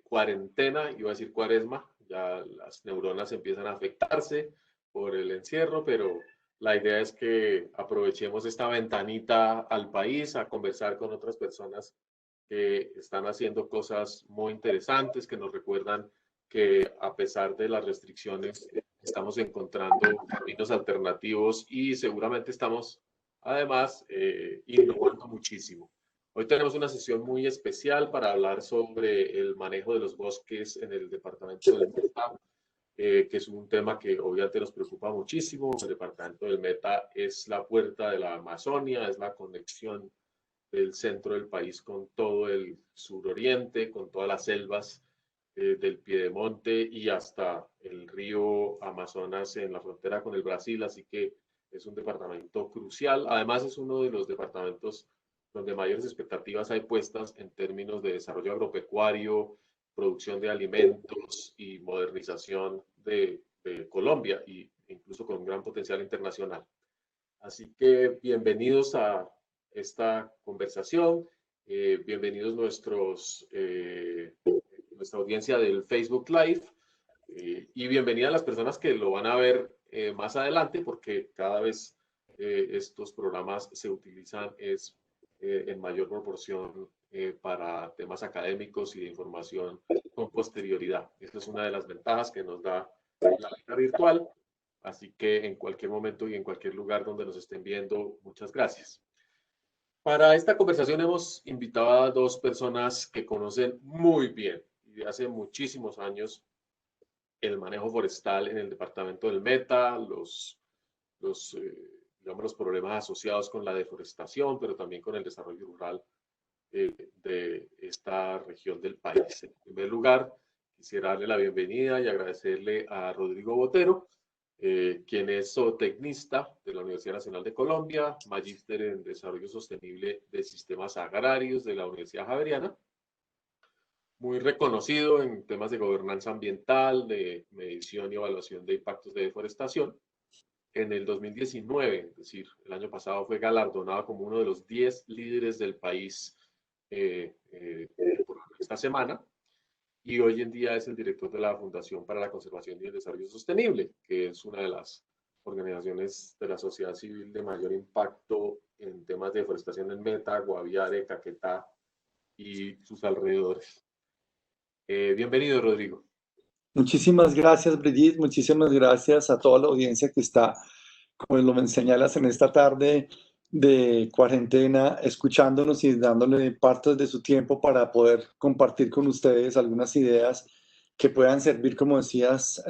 cuarentena, iba a decir cuaresma, ya las neuronas empiezan a afectarse por el encierro, pero la idea es que aprovechemos esta ventanita al país a conversar con otras personas que están haciendo cosas muy interesantes, que nos recuerdan que a pesar de las restricciones estamos encontrando caminos alternativos y seguramente estamos además innovando muchísimo. Hoy tenemos una sesión muy especial para hablar sobre el manejo de los bosques en el departamento del Meta, que es un tema que obviamente nos preocupa muchísimo. El departamento del Meta es la puerta de la Amazonia, es la conexión del centro del país con todo el suroriente, con todas las selvas del Piedemonte y hasta el río Amazonas en la frontera con el Brasil, así que es un departamento crucial. Además, es uno de los departamentos donde mayores expectativas hay puestas en términos de desarrollo agropecuario, producción de alimentos y modernización de Colombia, e incluso con un gran potencial internacional. Así que bienvenidos a esta conversación, bienvenidos nuestra audiencia del Facebook Live, y bienvenida a las personas que lo van a ver más adelante, porque cada vez estos programas se utilizan en mayor proporción para temas académicos y de información con posterioridad. Esta es una de las ventajas que nos da la vida virtual. Así que en cualquier momento y en cualquier lugar donde nos estén viendo, muchas gracias. Para esta conversación hemos invitado a dos personas que conocen muy bien y de hace muchísimos años el manejo forestal en el departamento del Meta, digamos, los problemas asociados con la deforestación, pero también con el desarrollo rural de esta región del país. En primer lugar, quisiera darle la bienvenida y agradecerle a Rodrigo Botero, quien es zootecnista de la Universidad Nacional de Colombia, magíster en Desarrollo Sostenible de Sistemas Agrarios de la Universidad Javeriana, muy reconocido en temas de gobernanza ambiental, de medición y evaluación de impactos de deforestación. En el 2019, es decir, el año pasado, fue galardonado como uno de los 10 líderes del país por esta semana, y hoy en día es el director de la Fundación para la Conservación y el Desarrollo Sostenible, que es una de las organizaciones de la sociedad civil de mayor impacto en temas de deforestación en Meta, Guaviare, Caquetá y sus alrededores. Bienvenido, Rodrigo. Muchísimas gracias, Brigitte. Muchísimas gracias a toda la audiencia que está, como lo señalas, en esta tarde de cuarentena, escuchándonos y dándole partes de su tiempo para poder compartir con ustedes algunas ideas que puedan servir, como decías,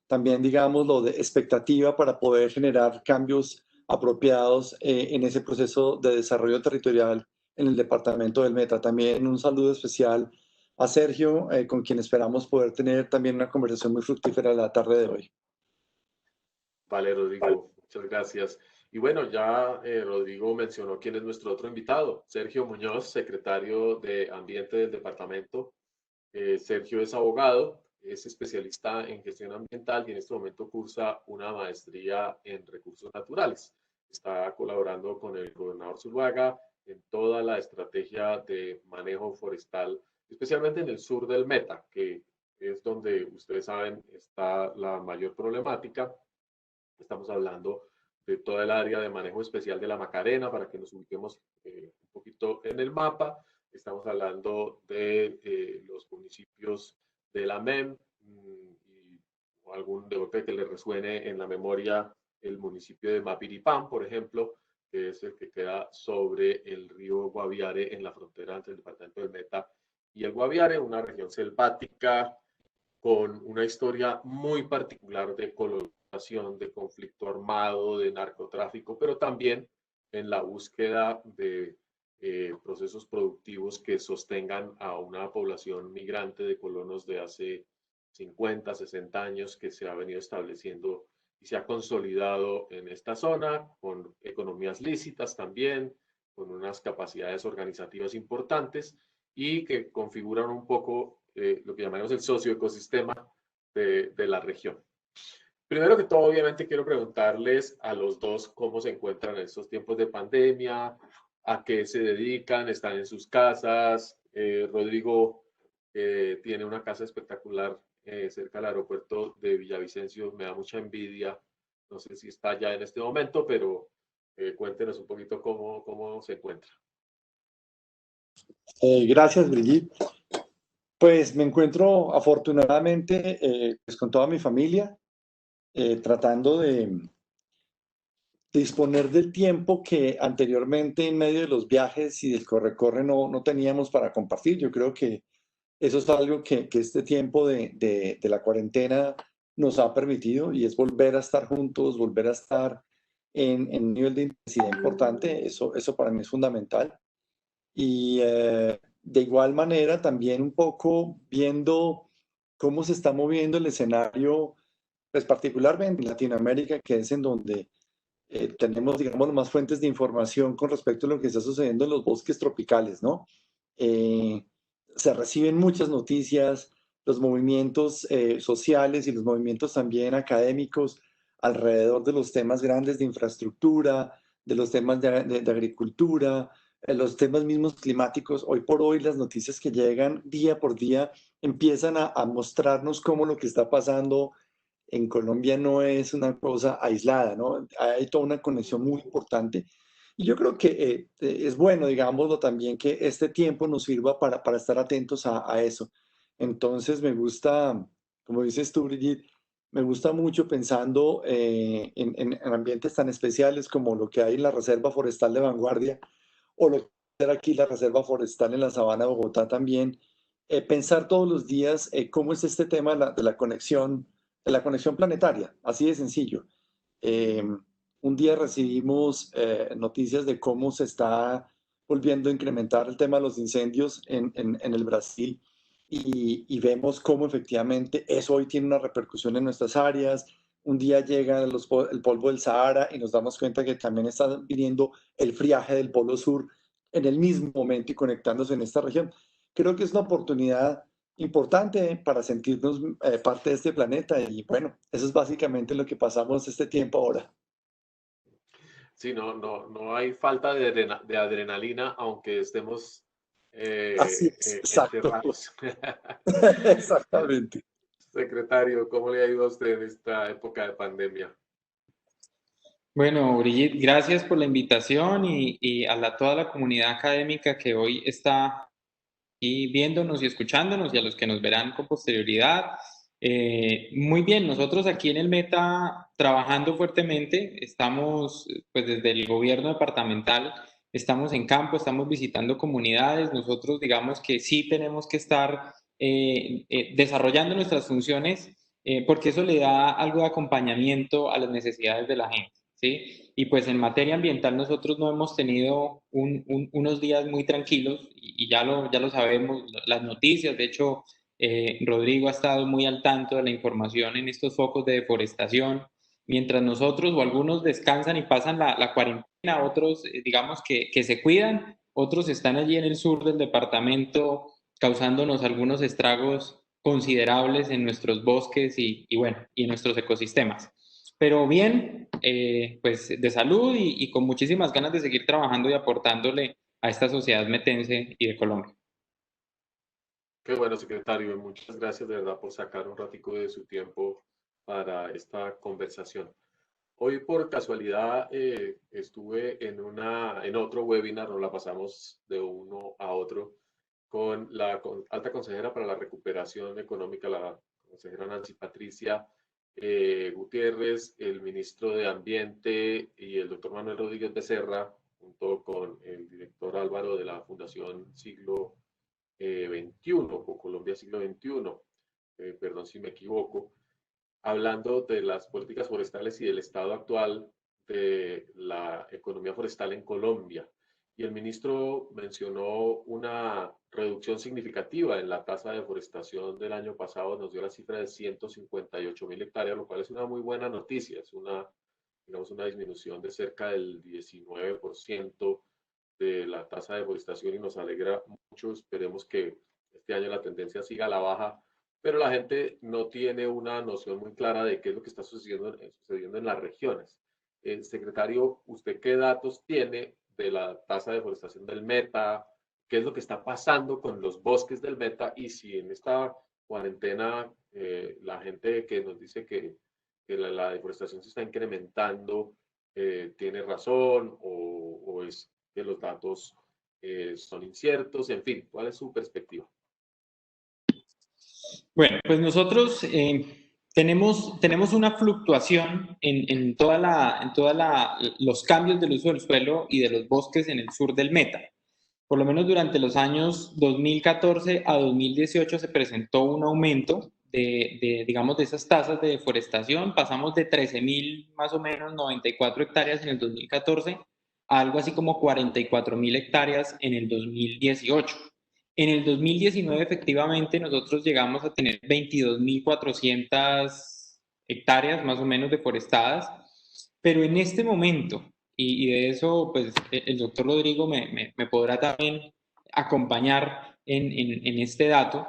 también, digamos, lo de expectativa para poder generar cambios apropiados en ese proceso de desarrollo territorial en el departamento del Meta. También un saludo especial a Sergio, con quien esperamos poder tener también una conversación muy fructífera la tarde de hoy. Vale, Rodrigo, muchas gracias. Y bueno, ya Rodrigo mencionó quién es nuestro otro invitado, Sergio Muñoz, secretario de Ambiente del departamento. Sergio es abogado, es especialista en gestión ambiental y en este momento cursa una maestría en recursos naturales. Está colaborando con el gobernador Zuluaga en toda la estrategia de manejo forestal, especialmente en el sur del Meta, que es donde ustedes saben está la mayor problemática. Estamos hablando de toda el área de manejo especial de la Macarena, para que nos ubiquemos un poquito en el mapa. Estamos hablando de los municipios de la MEM y algún de golpe que le resuene en la memoria el municipio de Mapiripán, por ejemplo, que es el que queda sobre el río Guaviare en la frontera entre el departamento del Meta y el Guaviare, una región selvática con una historia muy particular de colonización, de conflicto armado, de narcotráfico, pero también en la búsqueda de procesos productivos que sostengan a una población migrante de colonos de hace 50, 60 años que se ha venido estableciendo y se ha consolidado en esta zona, con economías lícitas también, con unas capacidades organizativas importantes y que configuran un poco lo que llamamos el socioecosistema de la región. Primero que todo, obviamente, quiero preguntarles a los dos cómo se encuentran en estos tiempos de pandemia, a qué se dedican, están en sus casas. Rodrigo, tiene una casa espectacular cerca del aeropuerto de Villavicencio. Me da mucha envidia. No sé si está ya en este momento, pero cuéntenos un poquito cómo se encuentra. Gracias, Brigitte. Pues me encuentro afortunadamente pues con toda mi familia, tratando de disponer del tiempo que anteriormente en medio de los viajes y del corre-corre no teníamos para compartir. Yo creo que eso es algo que este tiempo de la cuarentena nos ha permitido, y es volver a estar juntos, volver a estar en un nivel de intensidad importante. Eso para mí es fundamental. Y de igual manera también un poco viendo cómo se está moviendo el escenario, pues particularmente en Latinoamérica, que es en donde tenemos, digamos, más fuentes de información con respecto a lo que está sucediendo en los bosques tropicales, ¿no? Eh, Se reciben muchas noticias, los movimientos sociales y los movimientos también académicos alrededor de los temas grandes de infraestructura, de los temas de agricultura, los temas mismos climáticos. Hoy por hoy las noticias que llegan día por día empiezan a mostrarnos cómo lo que está pasando en Colombia no es una cosa aislada, ¿no? Hay toda una conexión muy importante. Y yo creo que es bueno, digámoslo también, que este tiempo nos sirva para estar atentos a eso. Entonces me gusta, como dices tú, Brigitte, me gusta mucho pensando en ambientes tan especiales como lo que hay en la Reserva Forestal de Vanguardia, o lo que hay aquí la Reserva Forestal en la Sabana de Bogotá también. Pensar todos los días cómo es este tema de la conexión planetaria, así de sencillo. Un día recibimos noticias de cómo se está volviendo a incrementar el tema de los incendios en el Brasil, y vemos cómo efectivamente eso hoy tiene una repercusión en nuestras áreas. Un día llega el polvo del Sahara y nos damos cuenta que también está viniendo el friaje del Polo Sur en el mismo momento y conectándose en esta región. Creo que es una oportunidad importante para sentirnos parte de este planeta, y bueno, eso es básicamente lo que pasamos este tiempo ahora. Sí, no hay falta de adrenalina, aunque estemos Así es, exacto. encerrados. Exactamente. Secretario, ¿cómo le ha ido a usted en esta época de pandemia? Bueno, Brigitte, gracias por la invitación y a toda la comunidad académica que hoy está aquí viéndonos y escuchándonos, y a los que nos verán con posterioridad. Muy bien, nosotros aquí en el Meta trabajando fuertemente, estamos pues desde el gobierno departamental, estamos en campo, estamos visitando comunidades. Nosotros digamos que sí tenemos que estar desarrollando nuestras funciones, porque eso le da algo de acompañamiento a las necesidades de la gente, ¿sí? Y pues en materia ambiental nosotros no hemos tenido unos días muy tranquilos, y ya lo sabemos, las noticias. De hecho, Rodrigo ha estado muy al tanto de la información en estos focos de deforestación. Mientras nosotros o algunos descansan y pasan la cuarentena, otros digamos que se cuidan, otros están allí en el sur del departamento causándonos algunos estragos considerables en nuestros bosques y bueno, y en nuestros ecosistemas. Pero bien, pues de salud y con muchísimas ganas de seguir trabajando y aportándole a esta sociedad metense y de Colombia. Qué bueno, secretario. Muchas gracias de verdad por sacar un ratico de su tiempo para esta conversación. Hoy por casualidad estuve en otro webinar, nos la pasamos de uno a otro, con la alta consejera para la recuperación económica, la consejera Nancy Patricia Gutiérrez, el ministro de Ambiente y el doctor Manuel Rodríguez Becerra, junto con el director Álvaro de la Fundación Siglo XXI, o Colombia Siglo XXI, perdón si me equivoco, hablando de las políticas forestales y del estado actual de la economía forestal en Colombia. Y el ministro mencionó una reducción significativa en la tasa de deforestación del año pasado, nos dio la cifra de 158.000 hectáreas, lo cual es una muy buena noticia, es digamos, una disminución de cerca del 19% de la tasa de deforestación, y nos alegra mucho. Esperemos que este año la tendencia siga a la baja, pero la gente no tiene una noción muy clara de qué es lo que está sucediendo en las regiones. Secretario, ¿usted qué datos tiene de la tasa de deforestación del Meta, qué es lo que está pasando con los bosques del Meta y si en esta cuarentena la gente que nos dice que la deforestación se está incrementando tiene razón o es que los datos son inciertos, en fin, ¿cuál es su perspectiva? Bueno, pues nosotros tenemos una fluctuación en los cambios del uso del suelo y de los bosques en el sur del Meta. Por lo menos durante los años 2014 a 2018 se presentó un aumento digamos, de esas tasas de deforestación. Pasamos de 13.000 más o menos 94 hectáreas en el 2014 a algo así como 44.000 hectáreas en el 2018. En el 2019 efectivamente nosotros llegamos a tener 22.400 hectáreas más o menos deforestadas, pero en este momento, y de eso pues el doctor Rodrigo me podrá también acompañar en este dato,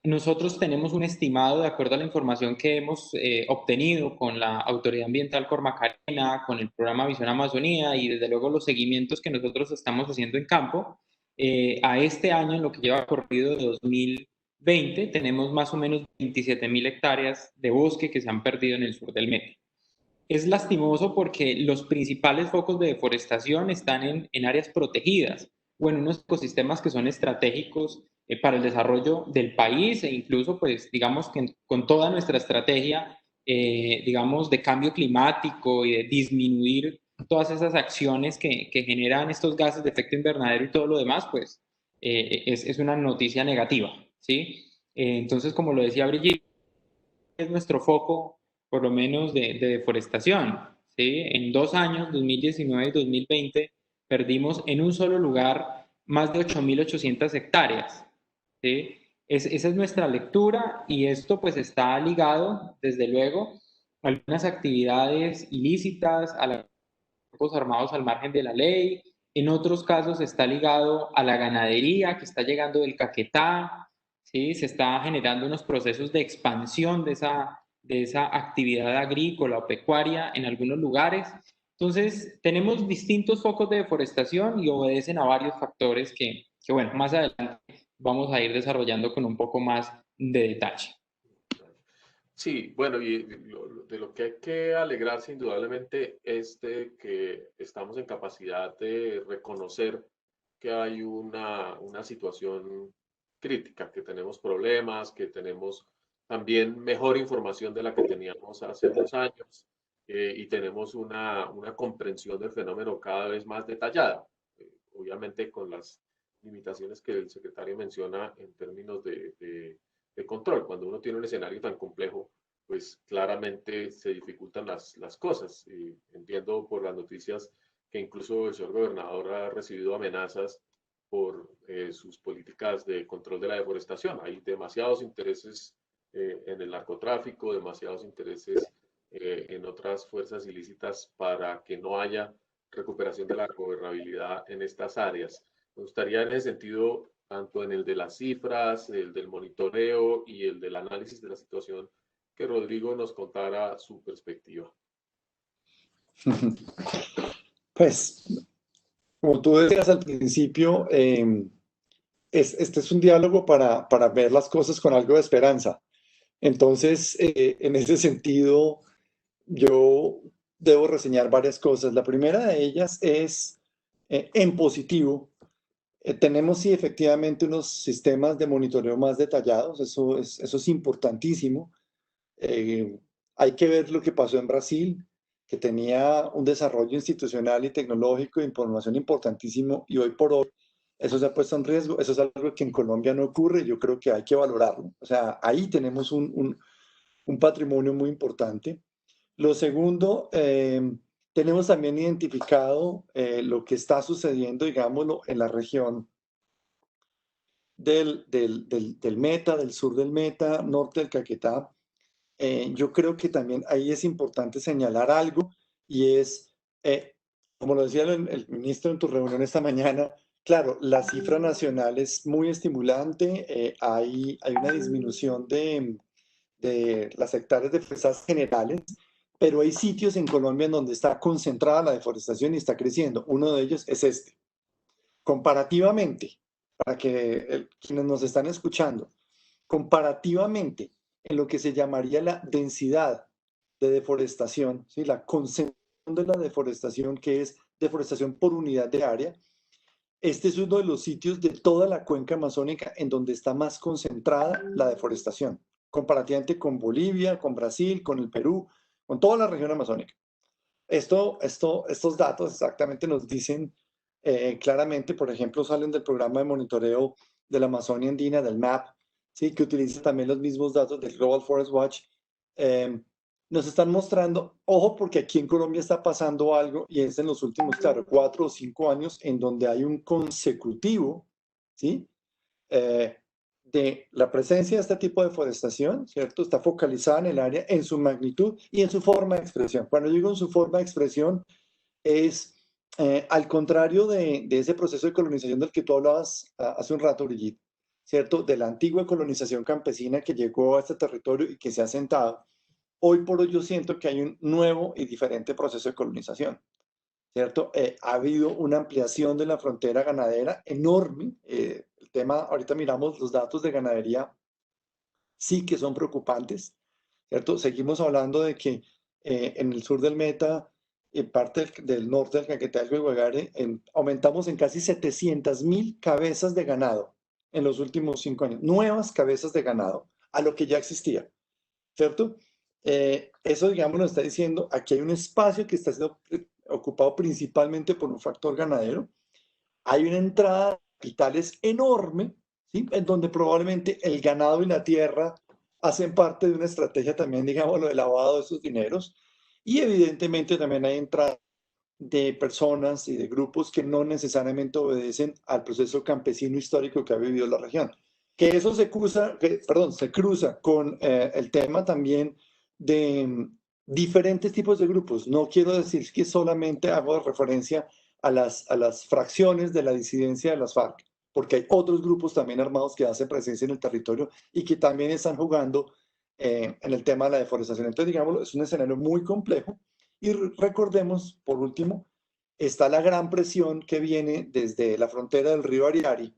nosotros tenemos un estimado de acuerdo a la información que hemos obtenido con la Autoridad Ambiental Cormacarena, con el programa Visión Amazonía y desde luego los seguimientos que nosotros estamos haciendo en campo. A este año, en lo que lleva corrido de 2020, tenemos más o menos 27.000 hectáreas de bosque que se han perdido en el sur del Meta. Es lastimoso porque los principales focos de deforestación están en áreas protegidas o en unos ecosistemas que son estratégicos para el desarrollo del país e incluso, pues, digamos que con toda nuestra estrategia, digamos, de cambio climático y de disminuir todas esas acciones que generan estos gases de efecto invernadero y todo lo demás, pues, es una noticia negativa, ¿sí? Entonces, como lo decía Brigitte, es nuestro foco por lo menos de deforestación, ¿sí? En 2 años, 2019 y 2020, perdimos en un solo lugar más de 8.800 hectáreas, ¿sí? Esa es nuestra lectura y esto pues está ligado, desde luego, a algunas actividades ilícitas, a los grupos armados al margen de la ley. En otros casos está ligado a la ganadería que está llegando del Caquetá, ¿sí? Se está generando unos procesos de expansión de esa actividad agrícola o pecuaria en algunos lugares. Entonces, tenemos distintos focos de deforestación y obedecen a varios factores que bueno, más adelante vamos a ir desarrollando con un poco más de detalle. Sí, bueno, y de lo que hay que alegrarse indudablemente es de que estamos en capacidad de reconocer que hay una situación crítica, que tenemos problemas, que tenemos también mejor información de la que teníamos hace unos años y tenemos una comprensión del fenómeno cada vez más detallada, obviamente con las limitaciones que el secretario menciona en términos de control. Cuando uno tiene un escenario tan complejo, pues claramente se dificultan las cosas. Y entiendo por las noticias que incluso el señor gobernador ha recibido amenazas por sus políticas de control de la deforestación. Hay demasiados intereses en el narcotráfico, demasiados intereses en otras fuerzas ilícitas para que no haya recuperación de la gobernabilidad en estas áreas. Me gustaría en ese sentido, tanto en el de las cifras, el del monitoreo y el del análisis de la situación, que Rodrigo nos contara su perspectiva. Pues, como tú decías al principio, este es un diálogo para ver las cosas con algo de esperanza. Entonces, en ese sentido, yo debo reseñar varias cosas. La primera de ellas es, en positivo, tenemos sí efectivamente unos sistemas de monitoreo más detallados, eso es importantísimo. Hay que ver lo que pasó en Brasil, que tenía un desarrollo institucional y tecnológico de información importantísimo y hoy por hoy eso se ha puesto en riesgo. Eso es algo que en Colombia no ocurre, yo creo que hay que valorarlo. O sea, ahí tenemos un patrimonio muy importante. Lo segundo, tenemos también identificado lo que está sucediendo, digámoslo, en la región del Meta, del sur del Meta, norte del Caquetá. Yo creo que también ahí es importante señalar algo y es, como lo decía el ministro en tu reunión esta mañana, claro, la cifra nacional es muy estimulante, hay una disminución de las hectáreas de fresas generales, pero hay sitios en Colombia en donde está concentrada la deforestación y está creciendo. Uno de ellos es este. Comparativamente, para que quienes nos están escuchando, comparativamente en lo que se llamaría la densidad de deforestación, ¿sí? La concentración de la deforestación, que es deforestación por unidad de área, este es uno de los sitios de toda la cuenca amazónica en donde está más concentrada la deforestación, comparativamente con Bolivia, con Brasil, con el Perú, con toda la región amazónica. Estos datos exactamente nos dicen claramente, por ejemplo, salen del programa de monitoreo de la Amazonia Andina, del MAP, ¿sí? Que utiliza también los mismos datos del Global Forest Watch. Nos están mostrando, ojo, porque aquí en Colombia está pasando algo, y es en los últimos, claro, 4 o 5 años, en donde hay un consecutivo, ¿sí? De la presencia de este tipo de deforestación, ¿cierto? Está focalizada en el área, en su magnitud y en su forma de expresión. Cuando digo en su forma de expresión, es al contrario de ese proceso de colonización del que tú hablabas hace un rato, Brigitte, ¿cierto? De la antigua colonización campesina que llegó a este territorio y que se ha asentado. Hoy por hoy yo siento que hay un nuevo y diferente proceso de colonización, ¿cierto? Ha habido una ampliación de la frontera ganadera enorme. El tema, ahorita miramos los datos de ganadería, sí que son preocupantes, ¿cierto? Seguimos hablando de que en el sur del Meta, parte del norte del Caquetá, del Guaguare, aumentamos en casi 700.000 cabezas de ganado en los últimos 5 años, nuevas cabezas de ganado a lo que ya existía, ¿cierto? Eso, digamos, nos está diciendo, aquí hay un espacio que está siendo ocupado principalmente por un factor ganadero, hay una entrada de capitales enorme, ¿sí? En donde probablemente el ganado y la tierra hacen parte de una estrategia también, digamos, lo de lavado de esos dineros, y evidentemente también hay entrada de personas y de grupos que no necesariamente obedecen al proceso campesino histórico que ha vivido la región. Que eso se cruza con el tema también de diferentes tipos de grupos. No quiero decir que solamente hago referencia a las fracciones de la disidencia de las FARC, porque hay otros grupos también armados que hacen presencia en el territorio y que también están jugando en el tema de la deforestación. Entonces, digámoslo, es un escenario muy complejo. Y recordemos, por último, está la gran presión que viene desde la frontera del río Ariari,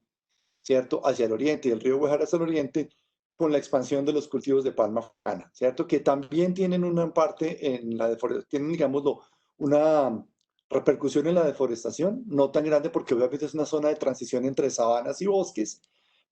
¿cierto?, hacia el oriente y el río Guajará hacia el oriente, con la expansión de los cultivos de palma africana, ¿cierto?, que también tienen una parte en la deforestación, tienen, digámoslo, una repercusión en la deforestación, no tan grande porque obviamente es una zona de transición entre sabanas y bosques,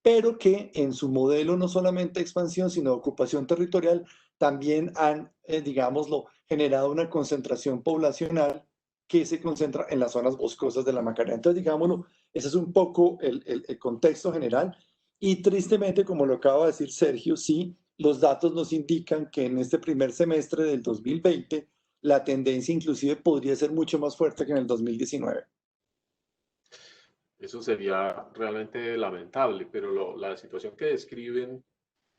pero que en su modelo no solamente de expansión, sino de ocupación territorial, también han, digámoslo, generado una concentración poblacional que se concentra en las zonas boscosas de la Macarena. Entonces, digámoslo, ese es un poco el contexto general. Y tristemente, como lo acaba de decir Sergio, sí, los datos nos indican que en este primer semestre del 2020, la tendencia inclusive podría ser mucho más fuerte que en el 2019. Eso sería realmente lamentable, pero la situación que describen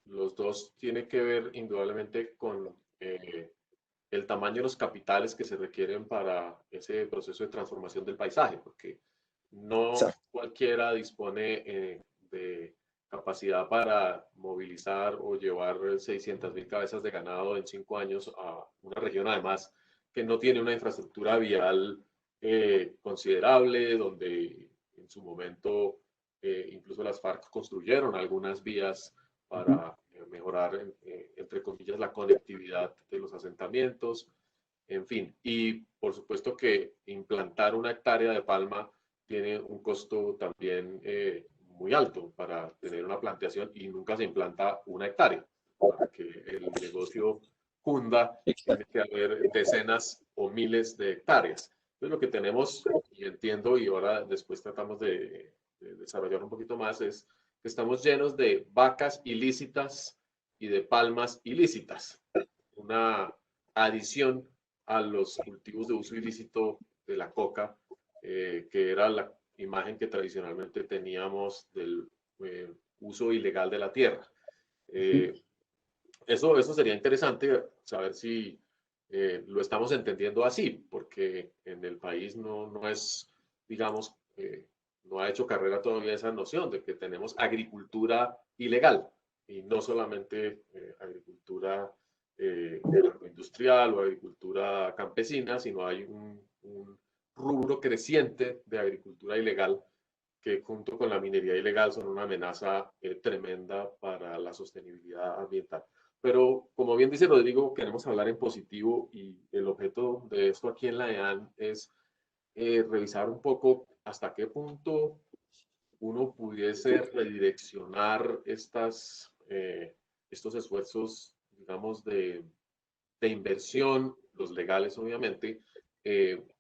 los dos tiene que ver indudablemente con el tamaño de los capitales que se requieren para ese proceso de transformación del paisaje, porque no Exacto. cualquiera dispone de capacidad para movilizar o llevar 600.000 cabezas de ganado en 5 años a una región, además, que no tiene una infraestructura vial considerable, donde en su momento incluso las FARC construyeron algunas vías para mejorar, entre comillas, la conectividad de los asentamientos, en fin. Y por supuesto que implantar una hectárea de palma tiene un costo también muy alto para tener una plantación y nunca se implanta una hectárea. Para que el negocio cunda, tiene que haber decenas o miles de hectáreas. Entonces, lo que tenemos, y entiendo, y ahora después tratamos de desarrollar un poquito más, es que estamos llenos de vacas ilícitas y de palmas ilícitas. Una adición a los cultivos de uso ilícito de la coca, que era la imagen que tradicionalmente teníamos del uso ilegal de la tierra. Eso sería interesante saber si lo estamos entendiendo así, porque en el país no es, digamos, no ha hecho carrera todavía esa noción de que tenemos agricultura ilegal y no solamente agricultura agroindustrial o agricultura campesina, sino hay un rubro creciente de agricultura ilegal que junto con la minería ilegal son una amenaza tremenda para la sostenibilidad ambiental. Pero como bien dice Rodrigo, queremos hablar en positivo y el objeto de esto aquí en la EAN es revisar un poco hasta qué punto uno pudiese redireccionar estos esfuerzos, digamos, de inversión, los legales obviamente,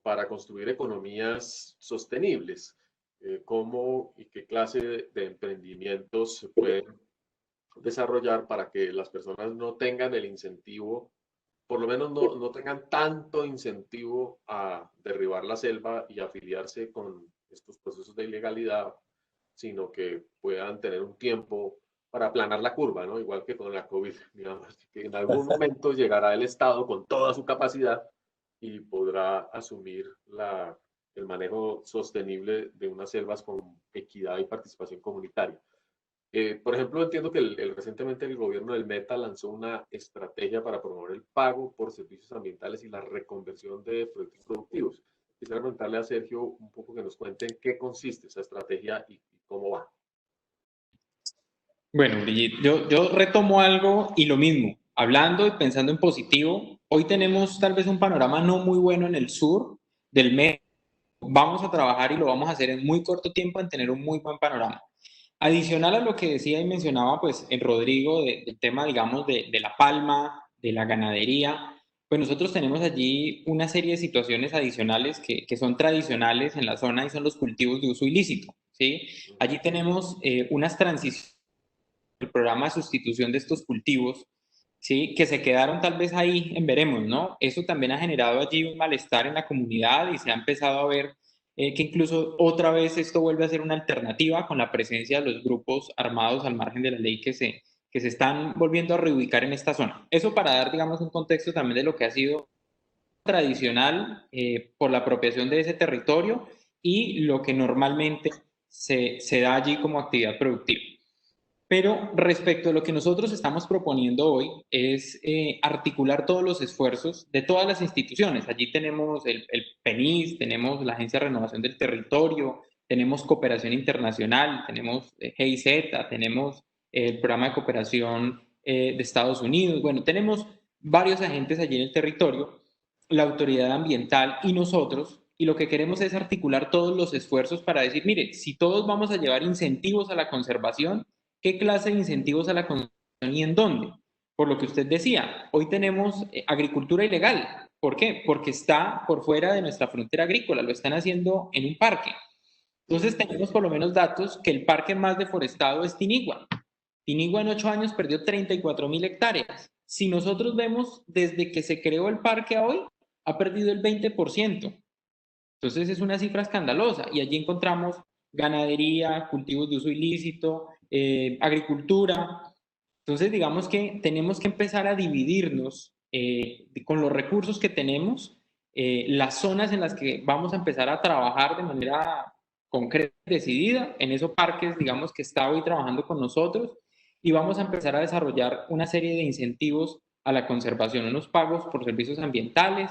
para construir economías sostenibles. ¿Cómo y qué clase de emprendimientos se pueden desarrollar para que las personas no tengan el incentivo, por lo menos no tengan tanto incentivo a derribar la selva y afiliarse con estos procesos de ilegalidad, sino que puedan tener un tiempo para aplanar la curva, ¿no? Igual que con la COVID, digamos, que en algún momento llegará el Estado con toda su capacidad y podrá asumir el manejo sostenible de unas selvas con equidad y participación comunitaria. Por ejemplo, entiendo que recientemente el gobierno del Meta lanzó una estrategia para promover el pago por servicios ambientales y la reconversión de proyectos productivos. Quisiera preguntarle a Sergio un poco que nos cuente en qué consiste esa estrategia y cómo va. Bueno, Brigitte, yo retomo algo y lo mismo, hablando y pensando en positivo, hoy tenemos tal vez un panorama no muy bueno en el sur del mes. Vamos a trabajar y lo vamos a hacer en muy corto tiempo en tener un muy buen panorama. Adicional a lo que decía y mencionaba, pues, en Rodrigo, del tema, digamos, de la palma, de la ganadería, pues nosotros tenemos allí una serie de situaciones adicionales que son tradicionales en la zona y son los cultivos de uso ilícito, ¿sí? Allí tenemos unas transiciones, el programa de sustitución de estos cultivos, ¿sí? Que se quedaron tal vez ahí en veremos, ¿no? Eso también ha generado allí un malestar en la comunidad y se ha empezado a ver que incluso otra vez esto vuelve a ser una alternativa con la presencia de los grupos armados al margen de la ley que se están volviendo a reubicar en esta zona. Eso para dar, digamos, un contexto también de lo que ha sido tradicional por la apropiación de ese territorio y lo que normalmente se da allí como actividad productiva. Pero respecto a lo que nosotros estamos proponiendo hoy es articular todos los esfuerzos de todas las instituciones. Allí tenemos el PENIS, tenemos la Agencia de Renovación del Territorio, tenemos Cooperación Internacional, tenemos GIZ, tenemos el Programa de Cooperación de Estados Unidos. Bueno, tenemos varios agentes allí en el territorio, la Autoridad Ambiental y nosotros, y lo que queremos es articular todos los esfuerzos para decir, mire, si todos vamos a llevar incentivos a la conservación, ¿qué clase de incentivos a la conservación y en dónde? Por lo que usted decía, hoy tenemos agricultura ilegal. ¿Por qué? Porque está por fuera de nuestra frontera agrícola, lo están haciendo en un parque. Entonces tenemos por lo menos datos que el parque más deforestado es Tinigua. Tinigua en 8 años perdió 34.000 hectáreas. Si nosotros vemos desde que se creó el parque a hoy, ha perdido el 20%. Entonces es una cifra escandalosa y allí encontramos ganadería, cultivos de uso ilícito, agricultura. Entonces digamos que tenemos que empezar a dividirnos con los recursos que tenemos, las zonas en las que vamos a empezar a trabajar de manera concreta y decidida, en esos parques, digamos, que está hoy trabajando con nosotros, y vamos a empezar a desarrollar una serie de incentivos a la conservación, unos pagos por servicios ambientales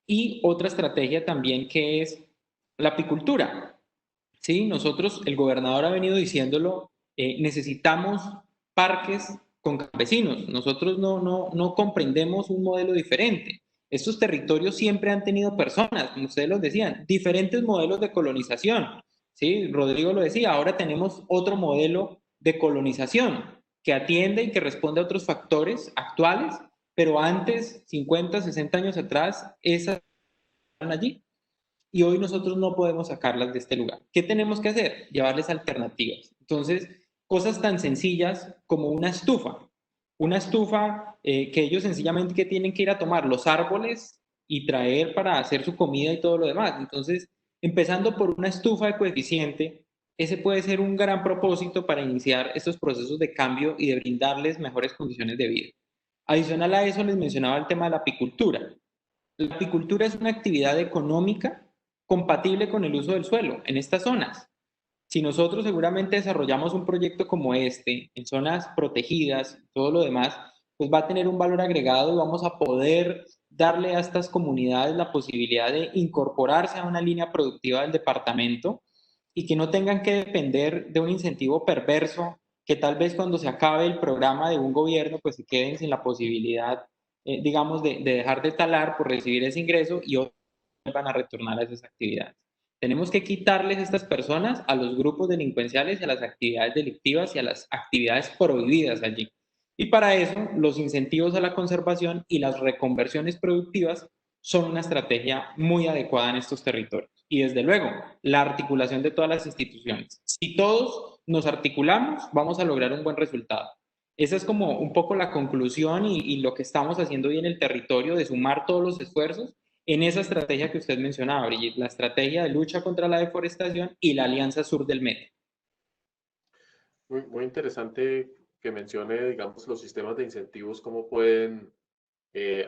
y otra estrategia también que es la apicultura. Sí, nosotros, el gobernador ha venido diciéndolo, necesitamos parques con campesinos. Nosotros no comprendemos un modelo diferente. Estos territorios siempre han tenido personas, como ustedes lo decían, diferentes modelos de colonización. ¿Sí? Rodrigo lo decía, ahora tenemos otro modelo de colonización que atiende y que responde a otros factores actuales, pero antes, 50, 60 años atrás, esas estaban allí y hoy nosotros no podemos sacarlas de este lugar. ¿Qué tenemos que hacer? Llevarles alternativas. Entonces, cosas tan sencillas como una estufa que ellos sencillamente que tienen que ir a tomar los árboles y traer para hacer su comida y todo lo demás. Entonces, empezando por una estufa de coeficiente, ese puede ser un gran propósito para iniciar estos procesos de cambio y de brindarles mejores condiciones de vida. Adicional a eso, les mencionaba el tema de la apicultura. La apicultura es una actividad económica compatible con el uso del suelo en estas zonas. Si nosotros seguramente desarrollamos un proyecto como este en zonas protegidas, todo lo demás, pues va a tener un valor agregado y vamos a poder darle a estas comunidades la posibilidad de incorporarse a una línea productiva del departamento y que no tengan que depender de un incentivo perverso, que tal vez cuando se acabe el programa de un gobierno, pues se queden sin la posibilidad, digamos, de dejar de talar por recibir ese ingreso y otros van a retornar a esas actividades. Tenemos que quitarles a estas personas a los grupos delincuenciales y a las actividades delictivas y a las actividades prohibidas allí. Y para eso, los incentivos a la conservación y las reconversiones productivas son una estrategia muy adecuada en estos territorios. Y desde luego, la articulación de todas las instituciones. Si todos nos articulamos, vamos a lograr un buen resultado. Esa es como un poco la conclusión y lo que estamos haciendo hoy en el territorio, de sumar todos los esfuerzos en esa estrategia que usted mencionaba, Brigitte, la estrategia de lucha contra la deforestación y la Alianza Sur del Meta. Muy interesante que mencione, digamos, los sistemas de incentivos, cómo pueden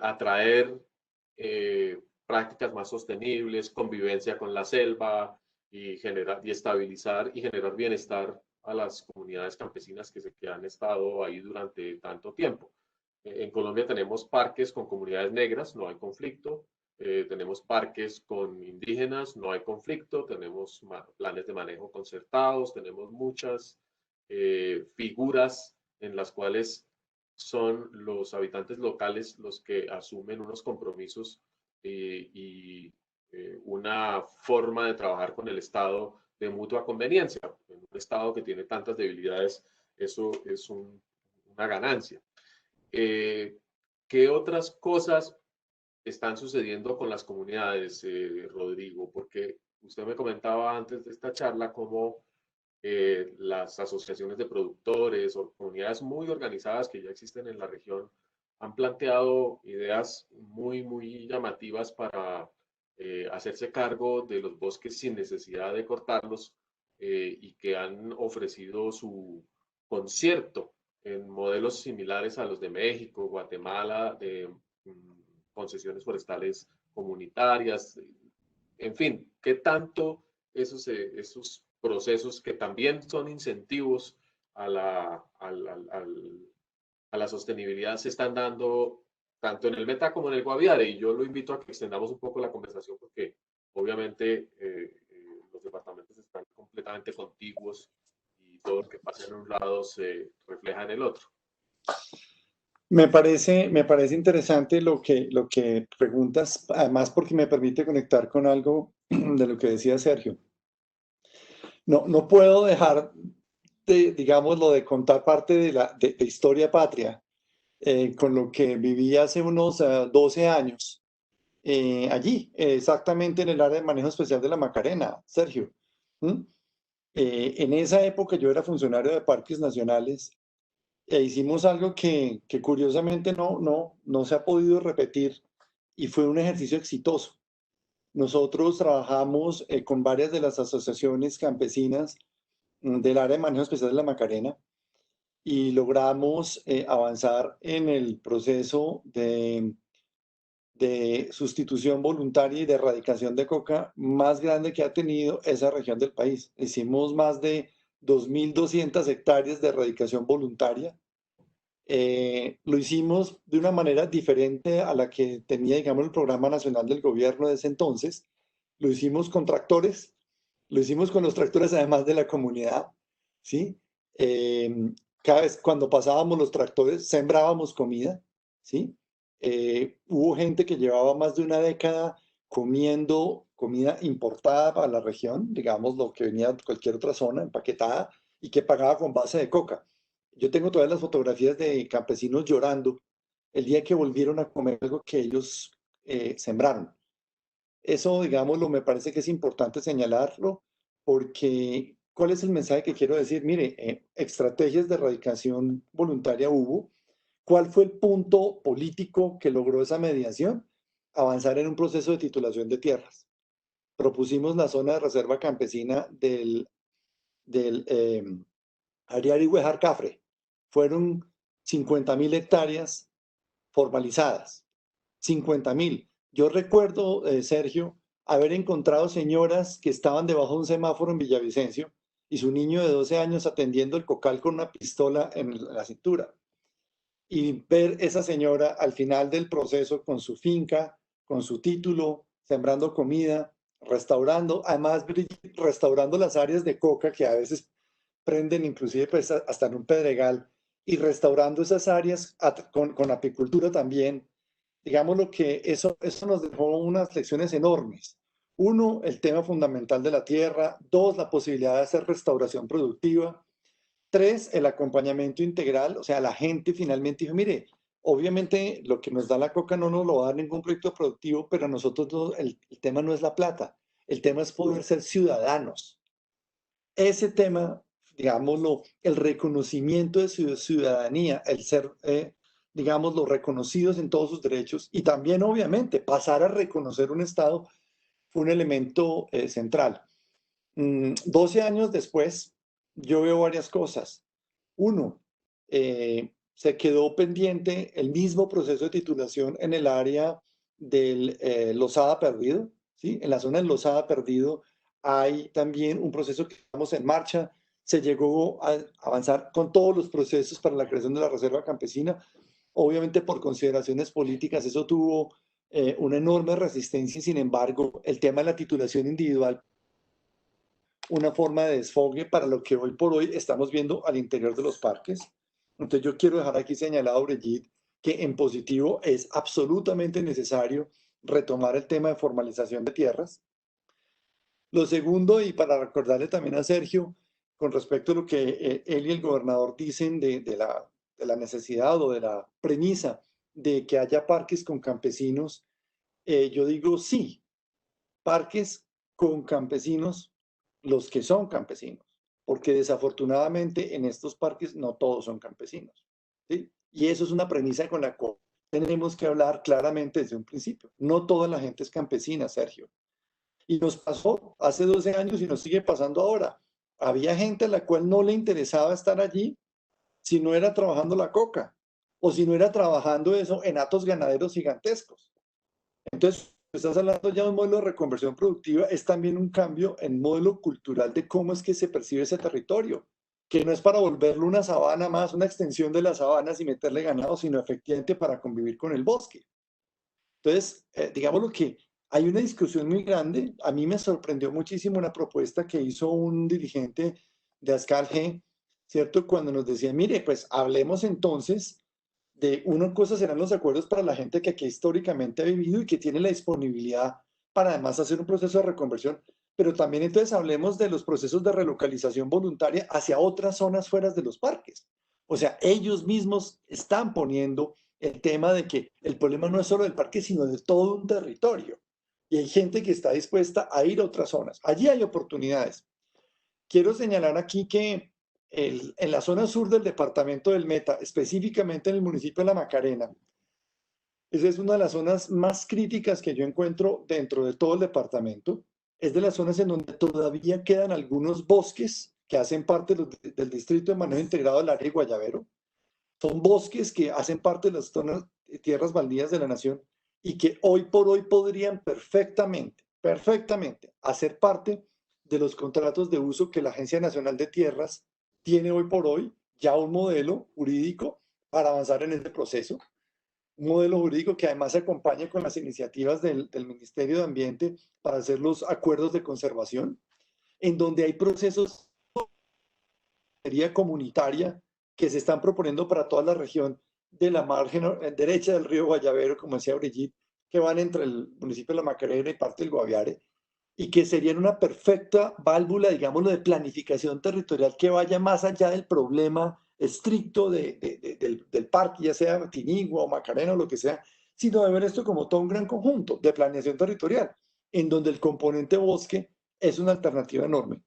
atraer prácticas más sostenibles, convivencia con la selva y generar y estabilizar y generar bienestar a las comunidades campesinas que han estado ahí durante tanto tiempo. En Colombia tenemos parques con comunidades negras, no hay conflicto. Tenemos parques con indígenas, no hay conflicto. Tenemos planes de manejo concertados, tenemos muchas figuras en las cuales son los habitantes locales los que asumen unos compromisos y una forma de trabajar con el Estado de mutua conveniencia. En un Estado que tiene tantas debilidades, eso es una ganancia. ¿Qué otras cosas están sucediendo con las comunidades, Rodrigo? Porque usted me comentaba antes de esta charla cómo las asociaciones de productores o comunidades muy organizadas que ya existen en la región han planteado ideas muy llamativas para hacerse cargo de los bosques sin necesidad de cortarlos y que han ofrecido su concierto en modelos similares a los de México, Guatemala, de concesiones forestales comunitarias, en fin, ¿qué tanto esos procesos que también son incentivos a la sostenibilidad se están dando tanto en el Meta como en el Guaviare? Y yo lo invito a que extendamos un poco la conversación porque obviamente los departamentos están completamente contiguos y todo lo que pasa en un lado se refleja en el otro. Me parece interesante lo que preguntas, además porque me permite conectar con algo de lo que decía Sergio. No puedo dejar digamos, lo de contar parte de historia patria, con lo que viví hace unos 12 años, allí, exactamente en el área de manejo especial de la Macarena, Sergio. En esa época yo era funcionario de parques nacionales e hicimos algo que curiosamente no se ha podido repetir y fue un ejercicio exitoso. Nosotros trabajamos con varias de las asociaciones campesinas del área de manejo especial de la Macarena y logramos avanzar en el proceso de sustitución voluntaria y de erradicación de coca más grande que ha tenido esa región del país. Hicimos más de 2.200 hectáreas de erradicación voluntaria. Lo hicimos de una manera diferente a la que tenía, digamos, el Programa Nacional del Gobierno de ese entonces. Lo hicimos con tractores, lo hicimos con los tractores además de la comunidad, ¿sí? Cada vez cuando pasábamos los tractores sembrábamos comida, ¿sí? Hubo gente que llevaba más de una década comiendo comida importada para la región, digamos lo que venía de cualquier otra zona, empaquetada, y que pagaba con base de coca. Yo tengo todas las fotografías de campesinos llorando el día que volvieron a comer algo que ellos sembraron. Eso, digámoslo, me parece que es importante señalarlo porque ¿cuál es el mensaje que quiero decir? Mire, estrategias de erradicación voluntaria hubo. ¿Cuál fue el punto político que logró esa mediación? Avanzar en un proceso de titulación de tierras. Propusimos la zona de reserva campesina del Ariari Huejar Cafre. Fueron 50.000 hectáreas formalizadas. 50.000. Yo recuerdo, Sergio, haber encontrado señoras que estaban debajo de un semáforo en Villavicencio y su niño de 12 años atendiendo el cocal con una pistola en la cintura. Y ver esa señora al final del proceso con su finca, con su título, sembrando comida, restaurando, además Brigitte, restaurando las áreas de coca que a veces prenden inclusive pues, hasta en un pedregal, y restaurando esas áreas con apicultura también. Digamos lo que eso nos dejó unas lecciones enormes. Uno, el tema fundamental de la tierra. Dos, la posibilidad de hacer restauración productiva. Tres, el acompañamiento integral. O sea, la gente finalmente dijo, mire, obviamente lo que nos da la coca no nos lo va a dar ningún proyecto productivo, pero nosotros no, el tema no es la plata. El tema es poder ser ciudadanos. Ese tema, digámoslo, el reconocimiento de su ciudadanía, el ser, digámoslo, reconocidos en todos sus derechos y también, obviamente, pasar a reconocer un Estado fue un elemento central. 12 años después, yo veo varias cosas. Uno, se quedó pendiente el mismo proceso de titulación en el área del Losada Perdido, ¿sí? En la zona del Losada Perdido hay también un proceso que estamos en marcha. Se llegó a avanzar con todos los procesos para la creación de la Reserva Campesina. Obviamente por consideraciones políticas eso tuvo una enorme resistencia y sin embargo el tema de la titulación individual, una forma de desfogue para lo que hoy por hoy estamos viendo al interior de los parques. Entonces yo quiero dejar aquí señalado, Brigitte, que en positivo es absolutamente necesario retomar el tema de formalización de tierras. Lo segundo, y para recordarle también a Sergio, con respecto a lo que él y el gobernador dicen de la necesidad o de la premisa de que haya parques con campesinos, yo digo sí, parques con campesinos, los que son campesinos, porque desafortunadamente en estos parques no todos son campesinos, ¿sí? Y eso es una premisa con la cual tenemos que hablar claramente desde un principio. No toda la gente es campesina, Sergio. Y nos pasó hace 12 años y nos sigue pasando ahora. Había gente a la cual no le interesaba estar allí si no era trabajando la coca o si no era trabajando eso en hatos ganaderos gigantescos. Entonces, estás hablando ya de un modelo de reconversión productiva, es también un cambio en modelo cultural de cómo es que se percibe ese territorio, que no es para volverlo una sabana más, una extensión de las sabanas y meterle ganado, sino efectivamente para convivir con el bosque. Entonces, digamos lo que hay una discusión muy grande. A mí me sorprendió muchísimo una propuesta que hizo un dirigente de Ascal-G, ¿cierto? Cuando nos decía, mire, pues hablemos entonces de una cosa serán los acuerdos para la gente que aquí históricamente ha vivido y que tiene la disponibilidad para además hacer un proceso de reconversión, pero también entonces hablemos de los procesos de relocalización voluntaria hacia otras zonas fuera de los parques. O sea, ellos mismos están poniendo el tema de que el problema no es solo del parque, sino de todo un territorio. Y hay gente que está dispuesta a ir a otras zonas. Allí hay oportunidades. Quiero señalar aquí que en la zona sur del departamento del Meta, específicamente en el municipio de La Macarena, esa es una de las zonas más críticas que yo encuentro dentro de todo el departamento. Es de las zonas en donde todavía quedan algunos bosques que hacen parte del distrito de manejo integrado del área de Guayabero. Son bosques que hacen parte de las zonas, tierras baldías de la nación y que hoy por hoy podrían perfectamente hacer parte de los contratos de uso que la Agencia Nacional de Tierras tiene hoy por hoy, ya un modelo jurídico para avanzar en este proceso. Un modelo jurídico que además se acompañe con las iniciativas del Ministerio de Ambiente para hacer los acuerdos de conservación, en donde hay procesos de comunitaria que se están proponiendo para toda la región de la margen derecha del río Guayabero, como decía Brigitte, que van entre el municipio de La Macarena y parte del Guaviare, y que serían una perfecta válvula, digámoslo, de planificación territorial que vaya más allá del problema estricto del parque, ya sea Tinigua o Macarena o lo que sea, sino de ver esto como todo un gran conjunto de planeación territorial, en donde el componente bosque es una alternativa enorme.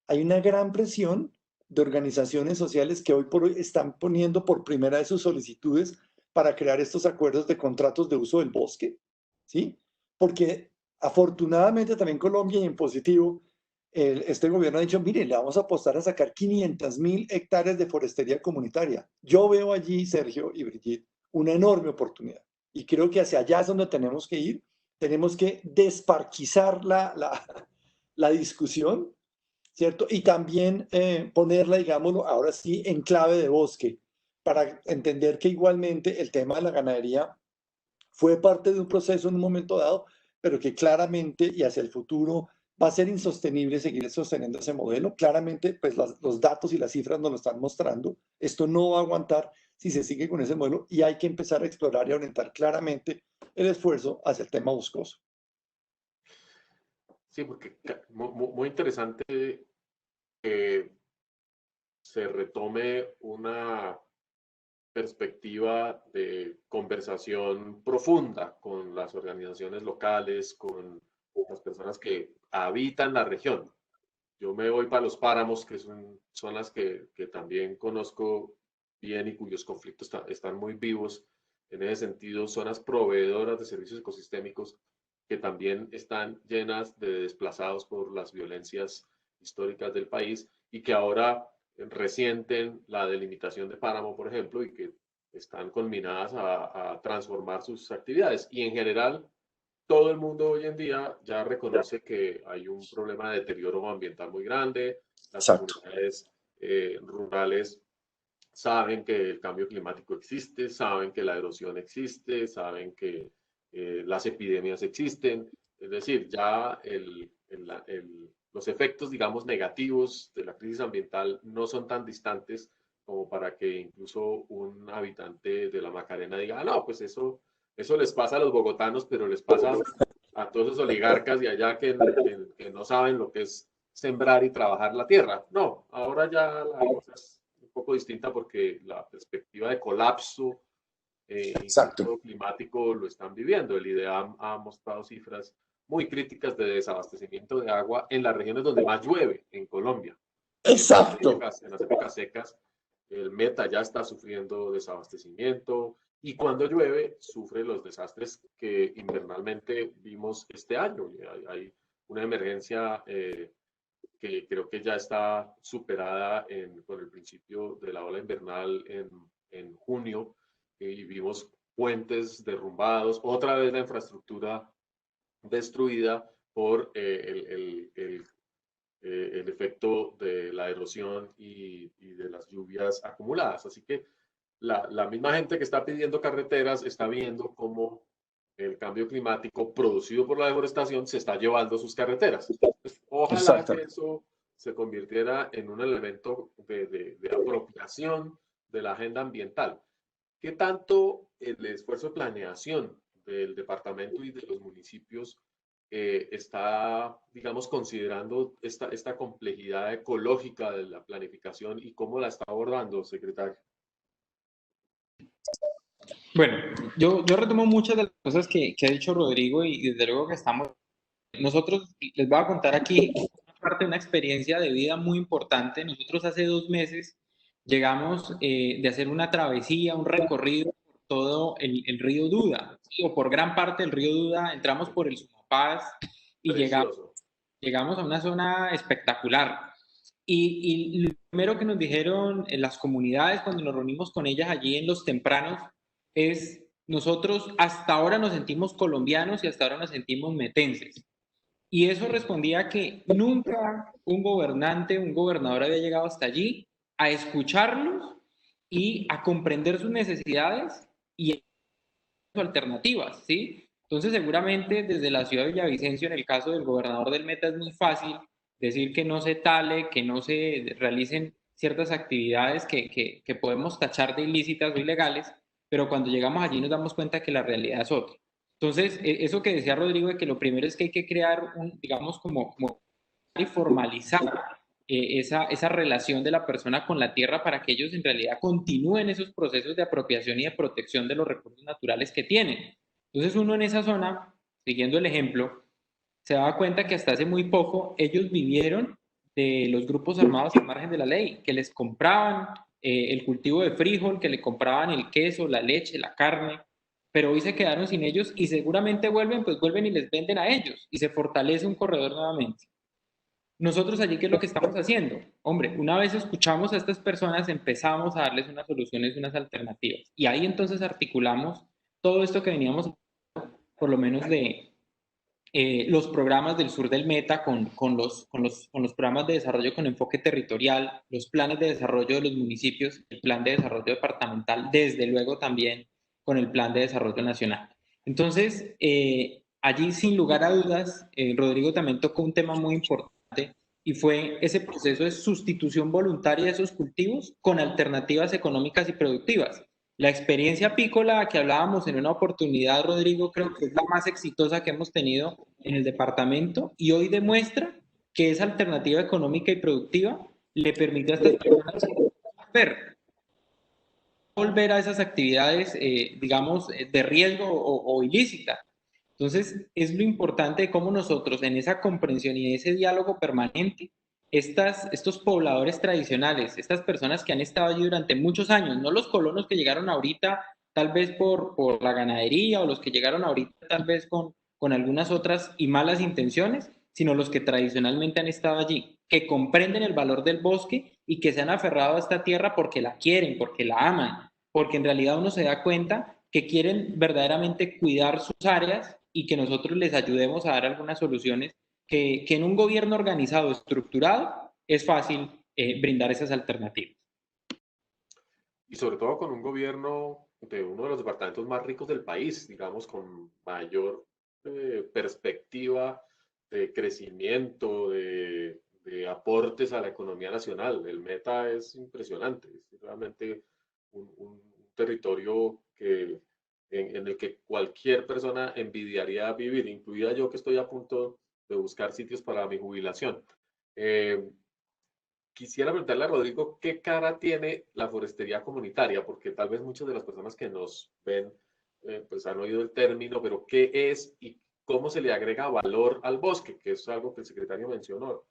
Hay una gran presión de organizaciones sociales que hoy por hoy están poniendo por primera vez sus solicitudes para crear estos acuerdos de contratos de uso del bosque, ¿sí? Porque afortunadamente también Colombia y en positivo, este gobierno ha dicho, mire, le vamos a apostar a sacar 500.000 hectáreas de forestería comunitaria. Yo veo allí, Sergio y Brigitte, una enorme oportunidad y creo que hacia allá es donde tenemos que ir. Tenemos que desparquizar la discusión, ¿cierto? Y también ponerla, digámoslo, ahora sí, en clave de bosque, para entender que igualmente el tema de la ganadería fue parte de un proceso en un momento dado, pero que claramente y hacia el futuro va a ser insostenible seguir sosteniendo ese modelo. Claramente, pues los datos y las cifras nos lo están mostrando. Esto no va a aguantar si se sigue con ese modelo y hay que empezar a explorar y orientar claramente el esfuerzo hacia el tema boscoso. Sí, porque muy interesante que se retome una perspectiva de conversación profunda con las organizaciones locales, con las personas que habitan la región. Yo me voy para los páramos, que son zonas que también conozco bien y cuyos conflictos están muy vivos. En ese sentido, zonas proveedoras de servicios ecosistémicos que también están llenas de desplazados por las violencias históricas del país y que ahora resienten la delimitación de páramo, por ejemplo, y que están conminadas a transformar sus actividades. Y en general, todo el mundo hoy en día ya reconoce que hay un problema de deterioro ambiental muy grande. Las Exacto. comunidades rurales saben que el cambio climático existe, saben que la erosión existe, saben que las epidemias existen. Es decir, ya los efectos, digamos, negativos de la crisis ambiental no son tan distantes como para que incluso un habitante de la Macarena diga, ah, no, pues eso les pasa a los bogotanos, pero les pasa a todos esos oligarcas de allá que no saben lo que es sembrar y trabajar la tierra. No, ahora ya la cosa es un poco distinta porque la perspectiva de colapso, Exacto. incluso climático, lo están viviendo. El IDEAM ha mostrado cifras muy críticas de desabastecimiento de agua en las regiones donde más llueve en Colombia. Exacto. En las épocas secas, el Meta ya está sufriendo desabastecimiento y cuando llueve sufre los desastres que invernalmente vimos este año. Hay una emergencia que creo que ya está superada con el principio de la ola invernal en junio y vimos puentes derrumbados, otra vez la infraestructura destruida por el efecto de la erosión y de las lluvias acumuladas. Así que la misma gente que está pidiendo carreteras está viendo cómo el cambio climático producido por la deforestación se está llevando sus carreteras. Pues, ojalá que eso se convirtiera en un elemento de apropiación de la agenda ambiental. ¿Qué tanto el esfuerzo de planeación del departamento y de los municipios está, digamos, considerando esta complejidad ecológica de la planificación y cómo la está abordando, secretario? Bueno, yo retomo muchas de las cosas que ha dicho Rodrigo y desde luego que estamos. Nosotros, les voy a contar aquí parte de una experiencia de vida muy importante. Nosotros hace 2 meses llegamos de hacer una travesía, un recorrido por todo el río Duda, ¿sí? O por gran parte del río Duda. Entramos por el Sumapaz y llegamos a una zona espectacular. Y lo primero que nos dijeron en las comunidades cuando nos reunimos con ellas allí en los tempranos es, nosotros hasta ahora nos sentimos colombianos y hasta ahora nos sentimos metenses. Y eso respondía a que nunca un gobernante, un gobernador había llegado hasta allí a escucharlos y a comprender sus necesidades y sus alternativas, ¿sí? Entonces, seguramente desde la ciudad de Villavicencio, en el caso del gobernador del Meta, es muy fácil decir que no se tale, que no se realicen ciertas actividades que podemos tachar de ilícitas o ilegales, pero cuando llegamos allí nos damos cuenta que la realidad es otra. Entonces, eso que decía Rodrigo, de que lo primero es que hay que crear digamos, como y formalizar esa relación de la persona con la tierra para que ellos en realidad continúen esos procesos de apropiación y de protección de los recursos naturales que tienen. Entonces uno en esa zona, siguiendo el ejemplo, se daba cuenta que hasta hace muy poco ellos vivieron de los grupos armados al margen de la ley, que les compraban el cultivo de frijol, que le compraban el queso, la leche, la carne, pero hoy se quedaron sin ellos y seguramente vuelven, pues vuelven y les venden a ellos y se fortalece un corredor nuevamente. Nosotros allí, ¿qué es lo que estamos haciendo? Hombre, una vez escuchamos a estas personas, empezamos a darles unas soluciones, unas alternativas. Y ahí entonces articulamos todo esto que veníamos, por lo menos de los programas del sur del Meta, con los programas de desarrollo con enfoque territorial, los planes de desarrollo de los municipios, el plan de desarrollo departamental, desde luego también con el plan de desarrollo nacional. Entonces, Allí, sin lugar a dudas, Rodrigo también tocó un tema muy importante y fue ese proceso de sustitución voluntaria de esos cultivos con alternativas económicas y productivas. La experiencia apícola que hablábamos en una oportunidad, Rodrigo, creo que es la más exitosa que hemos tenido en el departamento y hoy demuestra que esa alternativa económica y productiva le permite a estas personas volver a esas actividades, digamos, de riesgo o ilícita. Entonces, es lo importante de cómo nosotros en esa comprensión y en ese diálogo permanente, estos pobladores tradicionales, estas personas que han estado allí durante muchos años, no los colonos que llegaron ahorita tal vez por la ganadería o los que llegaron ahorita tal vez con algunas otras y malas intenciones, sino los que tradicionalmente han estado allí, que comprenden el valor del bosque y que se han aferrado a esta tierra porque la quieren, porque la aman, porque en realidad uno se da cuenta que quieren verdaderamente cuidar sus áreas y que nosotros les ayudemos a dar algunas soluciones que en un gobierno organizado, estructurado, es fácil brindar esas alternativas. Y sobre todo con un gobierno de uno de los departamentos más ricos del país, digamos, con mayor perspectiva de crecimiento, de aportes a la economía nacional. El Meta es impresionante, es realmente un territorio en el que cualquier persona envidiaría vivir, incluida yo que estoy a punto de buscar sitios para mi jubilación. Quisiera preguntarle a Rodrigo qué cara tiene la forestería comunitaria, porque tal vez muchas de las personas que nos ven pues han oído el término, pero qué es y cómo se le agrega valor al bosque, que es algo que el secretario mencionó.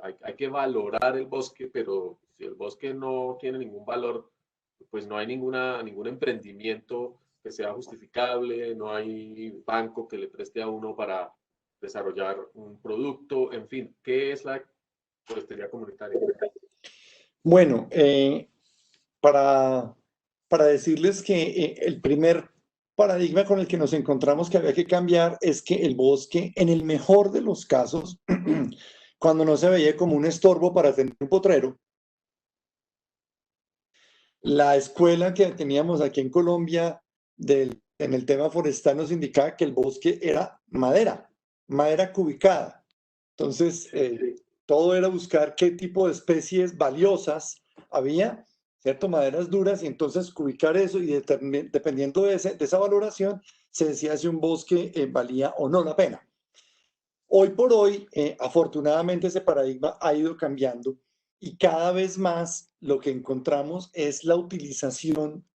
Hay que valorar el bosque, pero si el bosque no tiene ningún valor, pues no hay ningún emprendimiento que sea justificable, no hay banco que le preste a uno para desarrollar un producto, en fin, ¿qué es la forestería comunitaria? Bueno, para, para decirles que el primer paradigma con el que nos encontramos que había que cambiar es que el bosque, en el mejor de los casos, cuando no se veía como un estorbo para tener un potrero, la escuela que teníamos aquí en Colombia en el tema forestal nos indicaba que el bosque era madera, madera cubicada. Entonces, todo era buscar qué tipo de especies valiosas había, ¿cierto? Maderas duras, y entonces ubicar eso y dependiendo de esa valoración, se decía si un bosque valía o no la pena. Hoy por hoy, afortunadamente, ese paradigma ha ido cambiando y cada vez más lo que encontramos es la utilización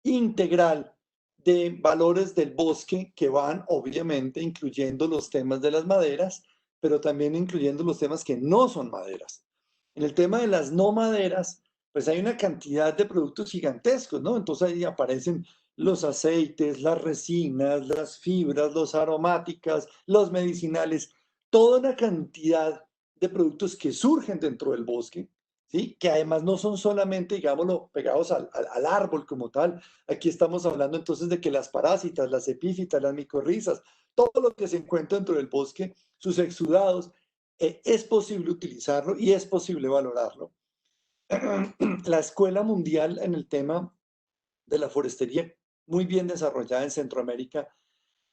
integral de valores del bosque que van, obviamente, incluyendo los temas de las maderas, pero también incluyendo los temas que no son maderas. En el tema de las no maderas, pues hay una cantidad de productos gigantescos, ¿no? Entonces ahí aparecen los aceites, las resinas, las fibras, los aromáticas, los medicinales, toda una cantidad de productos que surgen dentro del bosque, ¿sí? Que además no son solamente, digámoslo, pegados al árbol como tal. Aquí estamos hablando entonces de que las parásitas, las epífitas, las micorrizas, todo lo que se encuentra dentro del bosque, sus exudados, es posible utilizarlo y es posible valorarlo. La Escuela Mundial en el tema de la forestería, muy bien desarrollada en Centroamérica,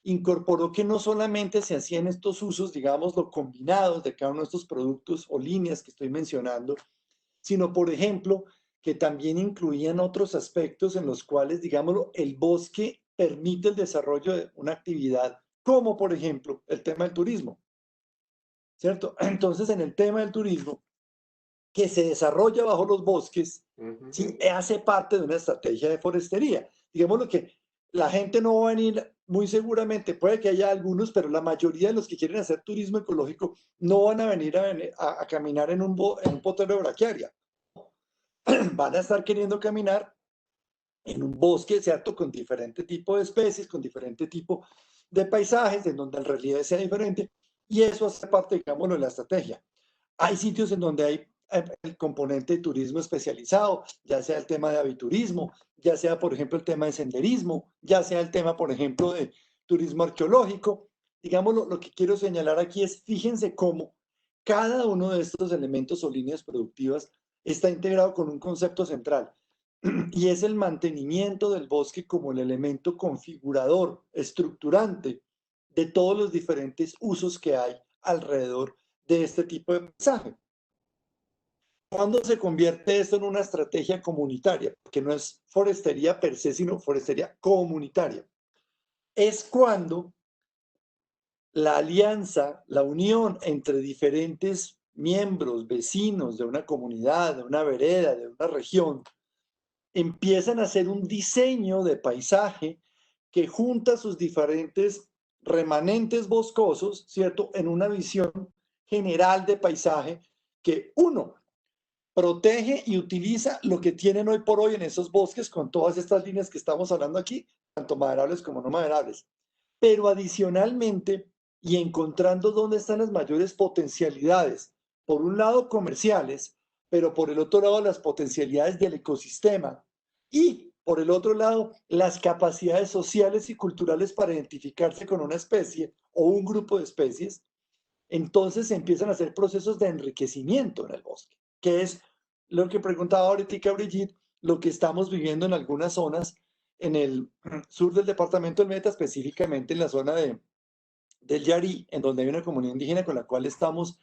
incorporó que no solamente se hacían estos usos, digamos, los combinados de cada uno de estos productos o líneas que estoy mencionando, sino, por ejemplo, que también incluían otros aspectos en los cuales, digámoslo, el bosque permite el desarrollo de una actividad, como por ejemplo el tema del turismo, ¿cierto? Entonces, en el tema del turismo, que se desarrolla bajo los bosques, ¿sí? Hace parte de una estrategia de forestería. Digámoslo que la gente no va a venir, muy seguramente, puede que haya algunos, pero la mayoría de los que quieren hacer turismo ecológico no van a venir a caminar en un potrero de braquiaria. Van a estar queriendo caminar en un bosque, ¿cierto? Con diferente tipo de especies, con diferente tipo de paisajes, en donde el relieve sea diferente, y eso hace parte, digámoslo, de la estrategia. Hay sitios en donde hay el componente de turismo especializado, ya sea el tema de aviturismo, ya sea, por ejemplo, el tema de senderismo, ya sea el tema, por ejemplo, de turismo arqueológico. Digamos, lo que quiero señalar aquí es, fíjense cómo cada uno de estos elementos o líneas productivas está integrado con un concepto central, y es el mantenimiento del bosque como el elemento configurador, estructurante de todos los diferentes usos que hay alrededor de este tipo de paisaje. ¿Cuándo se convierte esto en una estrategia comunitaria? Porque no es forestería per se, sino forestería comunitaria. Es cuando la alianza, la unión entre diferentes miembros, vecinos de una comunidad, de una vereda, de una región, empiezan a hacer un diseño de paisaje que junta sus diferentes remanentes boscosos, ¿cierto?, en una visión general de paisaje que uno protege y utiliza lo que tienen hoy por hoy en esos bosques con todas estas líneas que estamos hablando aquí, tanto maderables como no maderables. Pero adicionalmente, y encontrando dónde están las mayores potencialidades, por un lado comerciales, pero por el otro lado las potencialidades del ecosistema y por el otro lado las capacidades sociales y culturales para identificarse con una especie o un grupo de especies, entonces se empiezan a hacer procesos de enriquecimiento en el bosque, que es lo que preguntaba ahorita Brigitte, lo que estamos viviendo en algunas zonas en el sur del departamento del Meta, específicamente en la zona del Yarí, en donde hay una comunidad indígena con la cual estamos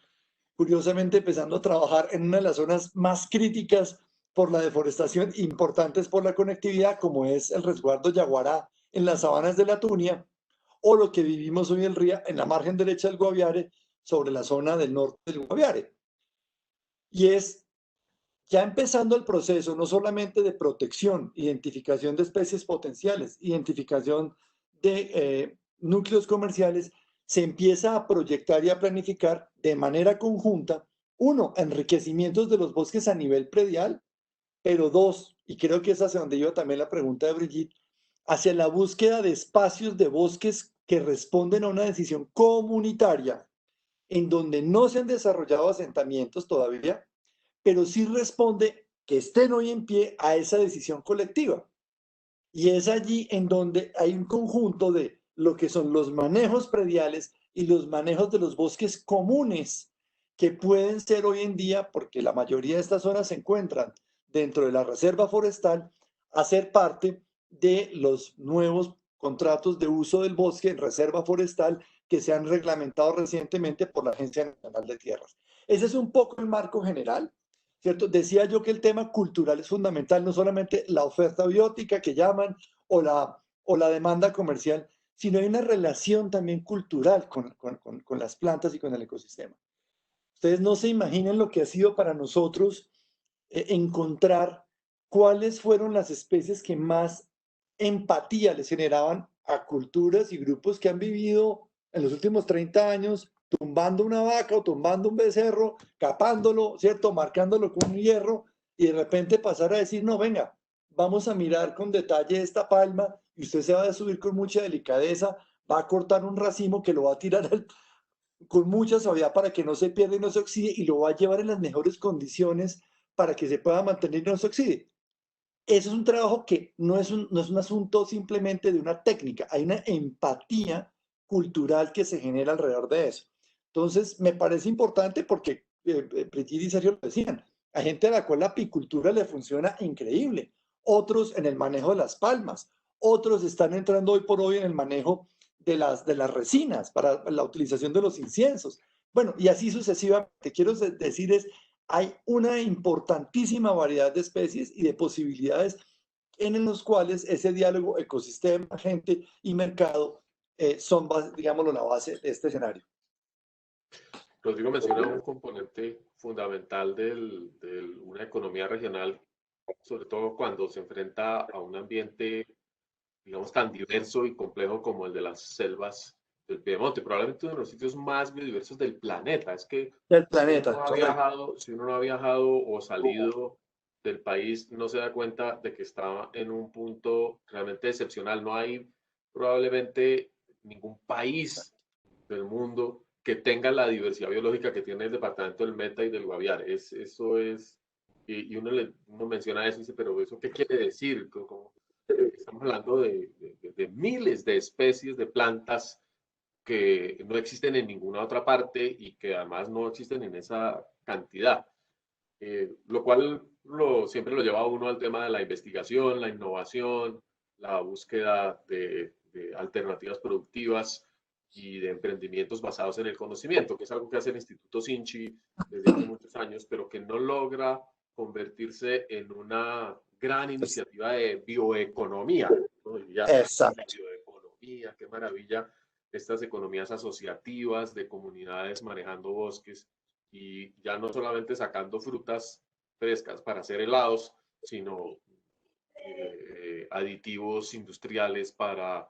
curiosamente empezando a trabajar en una de las zonas más críticas por la deforestación, importantes por la conectividad, como es el resguardo Yaguará en las sabanas de la Tunia, o lo que vivimos hoy en la margen derecha del Guaviare, sobre la zona del norte del Guaviare. Y es ya empezando el proceso no solamente de protección, identificación de especies potenciales, identificación de núcleos comerciales, se empieza a proyectar y a planificar de manera conjunta, uno, enriquecimientos de los bosques a nivel predial, pero dos, y creo que es hacia donde iba también la pregunta de Brigitte, hacia la búsqueda de espacios de bosques que responden a una decisión comunitaria en donde no se han desarrollado asentamientos todavía, pero sí responde que estén hoy en pie a esa decisión colectiva. Y es allí en donde hay un conjunto de lo que son los manejos prediales y los manejos de los bosques comunes que pueden ser hoy en día, porque la mayoría de estas zonas se encuentran dentro de la reserva forestal, hacer parte de los nuevos contratos de uso del bosque en reserva forestal que se han reglamentado recientemente por la Agencia Nacional de Tierras. Ese es un poco el marco general, ¿cierto? Decía yo que el tema cultural es fundamental, no solamente la oferta biótica que llaman o la demanda comercial, sino hay una relación también cultural con las plantas y con el ecosistema. Ustedes no se imaginan lo que ha sido para nosotros encontrar cuáles fueron las especies que más empatía les generaban a culturas y grupos que han vivido en los últimos 30 años tumbando una vaca o tumbando un becerro, capándolo, ¿cierto? Marcándolo con un hierro y de repente pasar a decir, no, venga, vamos a mirar con detalle esta palma y usted se va a subir con mucha delicadeza, va a cortar un racimo que lo va a tirar con mucha suavidad para que no se pierda y no se oxide y lo va a llevar en las mejores condiciones para que se pueda mantener y no se oxide. Eso es un trabajo que no es un asunto simplemente de una técnica, hay una empatía cultural que se genera alrededor de eso. Entonces, me parece importante porque Brigitte y Sergio lo decían, hay gente a la cual la apicultura le funciona increíble, otros en el manejo de las palmas, otros están entrando hoy por hoy en el manejo de las resinas para la utilización de los inciensos. Bueno, y así sucesivamente. Quiero decir hay una importantísima variedad de especies y de posibilidades en los cuales ese diálogo ecosistema, gente y mercado son, digámoslo, la base de este escenario. Rodrigo menciona un componente fundamental de una economía regional, sobre todo cuando se enfrenta a un ambiente, digamos, tan diverso y complejo como el de las selvas del Piedemonte, probablemente uno de los sitios más biodiversos del planeta. Es que del planeta. Si uno no ha viajado o salido del país, no se da cuenta de que está en un punto realmente excepcional. No hay probablemente ningún país del mundo que tenga la diversidad biológica que tiene el departamento del Meta y del Guaviare. Eso es, y uno menciona eso y dice, pero ¿eso qué quiere decir? Estamos hablando de miles de especies de plantas que no existen en ninguna otra parte y que además no existen en esa cantidad. Lo cual siempre lo lleva a uno al tema de la investigación, la innovación, la búsqueda de alternativas productivas y de emprendimientos basados en el conocimiento, que es algo que hace el Instituto Sinchi desde hace muchos años, pero que no logra convertirse en una gran iniciativa de bioeconomía, ¿no? Ya, Exacto. bioeconomía, qué maravilla, estas economías asociativas de comunidades manejando bosques y ya no solamente sacando frutas frescas para hacer helados, sino aditivos industriales para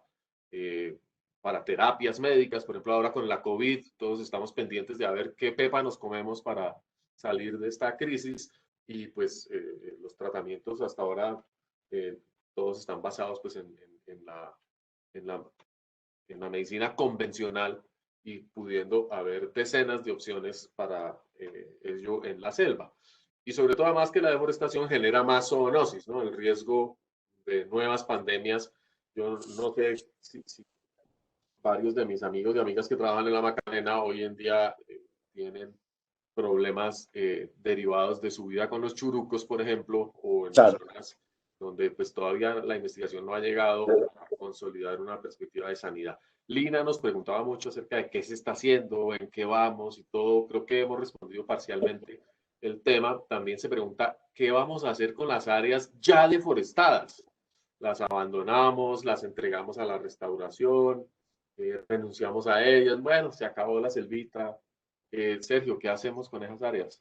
terapias médicas. Por ejemplo, ahora con la COVID, todos estamos pendientes de a ver qué pepa nos comemos para salir de esta crisis y pues los tratamientos hasta ahora todos están basados pues en la medicina convencional y pudiendo haber decenas de opciones para ello en la selva. Y sobre todo además que la deforestación genera más zoonosis, ¿no? El riesgo de nuevas pandemias. Yo no sé si varios de mis amigos y amigas que trabajan en la Macarena hoy en día tienen problemas derivados de su vida con los churucos, por ejemplo, o en Claro. zonas donde pues todavía la investigación no ha llegado a consolidar una perspectiva de sanidad. Lina nos preguntaba mucho acerca de qué se está haciendo, en qué vamos y todo. Creo que hemos respondido parcialmente el tema. También se pregunta qué vamos a hacer con las áreas ya deforestadas. Las abandonamos, las entregamos a la restauración, renunciamos a ellas. Bueno, se acabó la selvita. Sergio, ¿qué hacemos con esas áreas?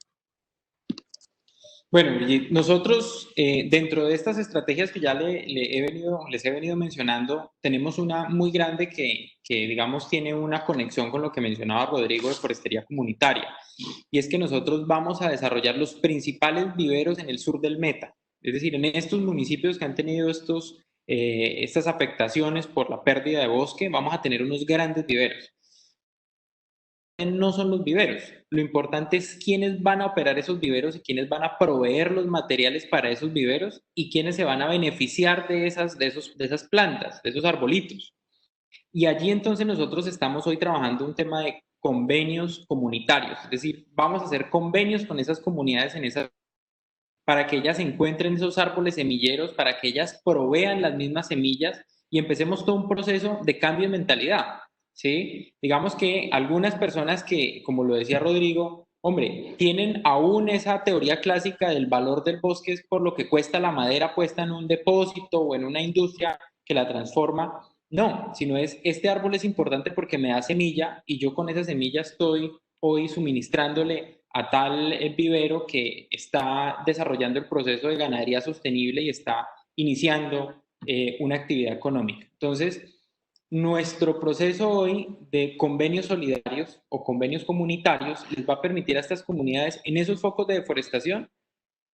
Bueno, nosotros dentro de estas estrategias que ya les he venido mencionando, tenemos una muy grande que, digamos, tiene una conexión con lo que mencionaba Rodrigo de forestería comunitaria. Y es que nosotros vamos a desarrollar los principales viveros en el sur del Meta. Es decir, en estos municipios que han tenido estas afectaciones por la pérdida de bosque, vamos a tener unos grandes viveros. No son los viveros. Lo importante es quiénes van a operar esos viveros y quiénes van a proveer los materiales para esos viveros y quiénes se van a beneficiar de esas plantas, de esos arbolitos. Y allí entonces nosotros estamos hoy trabajando un tema de convenios comunitarios, es decir, vamos a hacer convenios con esas comunidades para que ellas encuentren esos árboles semilleros, para que ellas provean las mismas semillas y empecemos todo un proceso de cambio de mentalidad. ¿Sí? Digamos que algunas personas que, como lo decía Rodrigo, hombre, tienen aún esa teoría clásica del valor del bosque es por lo que cuesta la madera puesta en un depósito o en una industria que la transforma. No, sino este árbol es importante porque me da semilla y yo con esa semilla estoy hoy suministrándole a tal vivero que está desarrollando el proceso de ganadería sostenible y está iniciando una actividad económica. Entonces, nuestro proceso hoy de convenios solidarios o convenios comunitarios les va a permitir a estas comunidades en esos focos de deforestación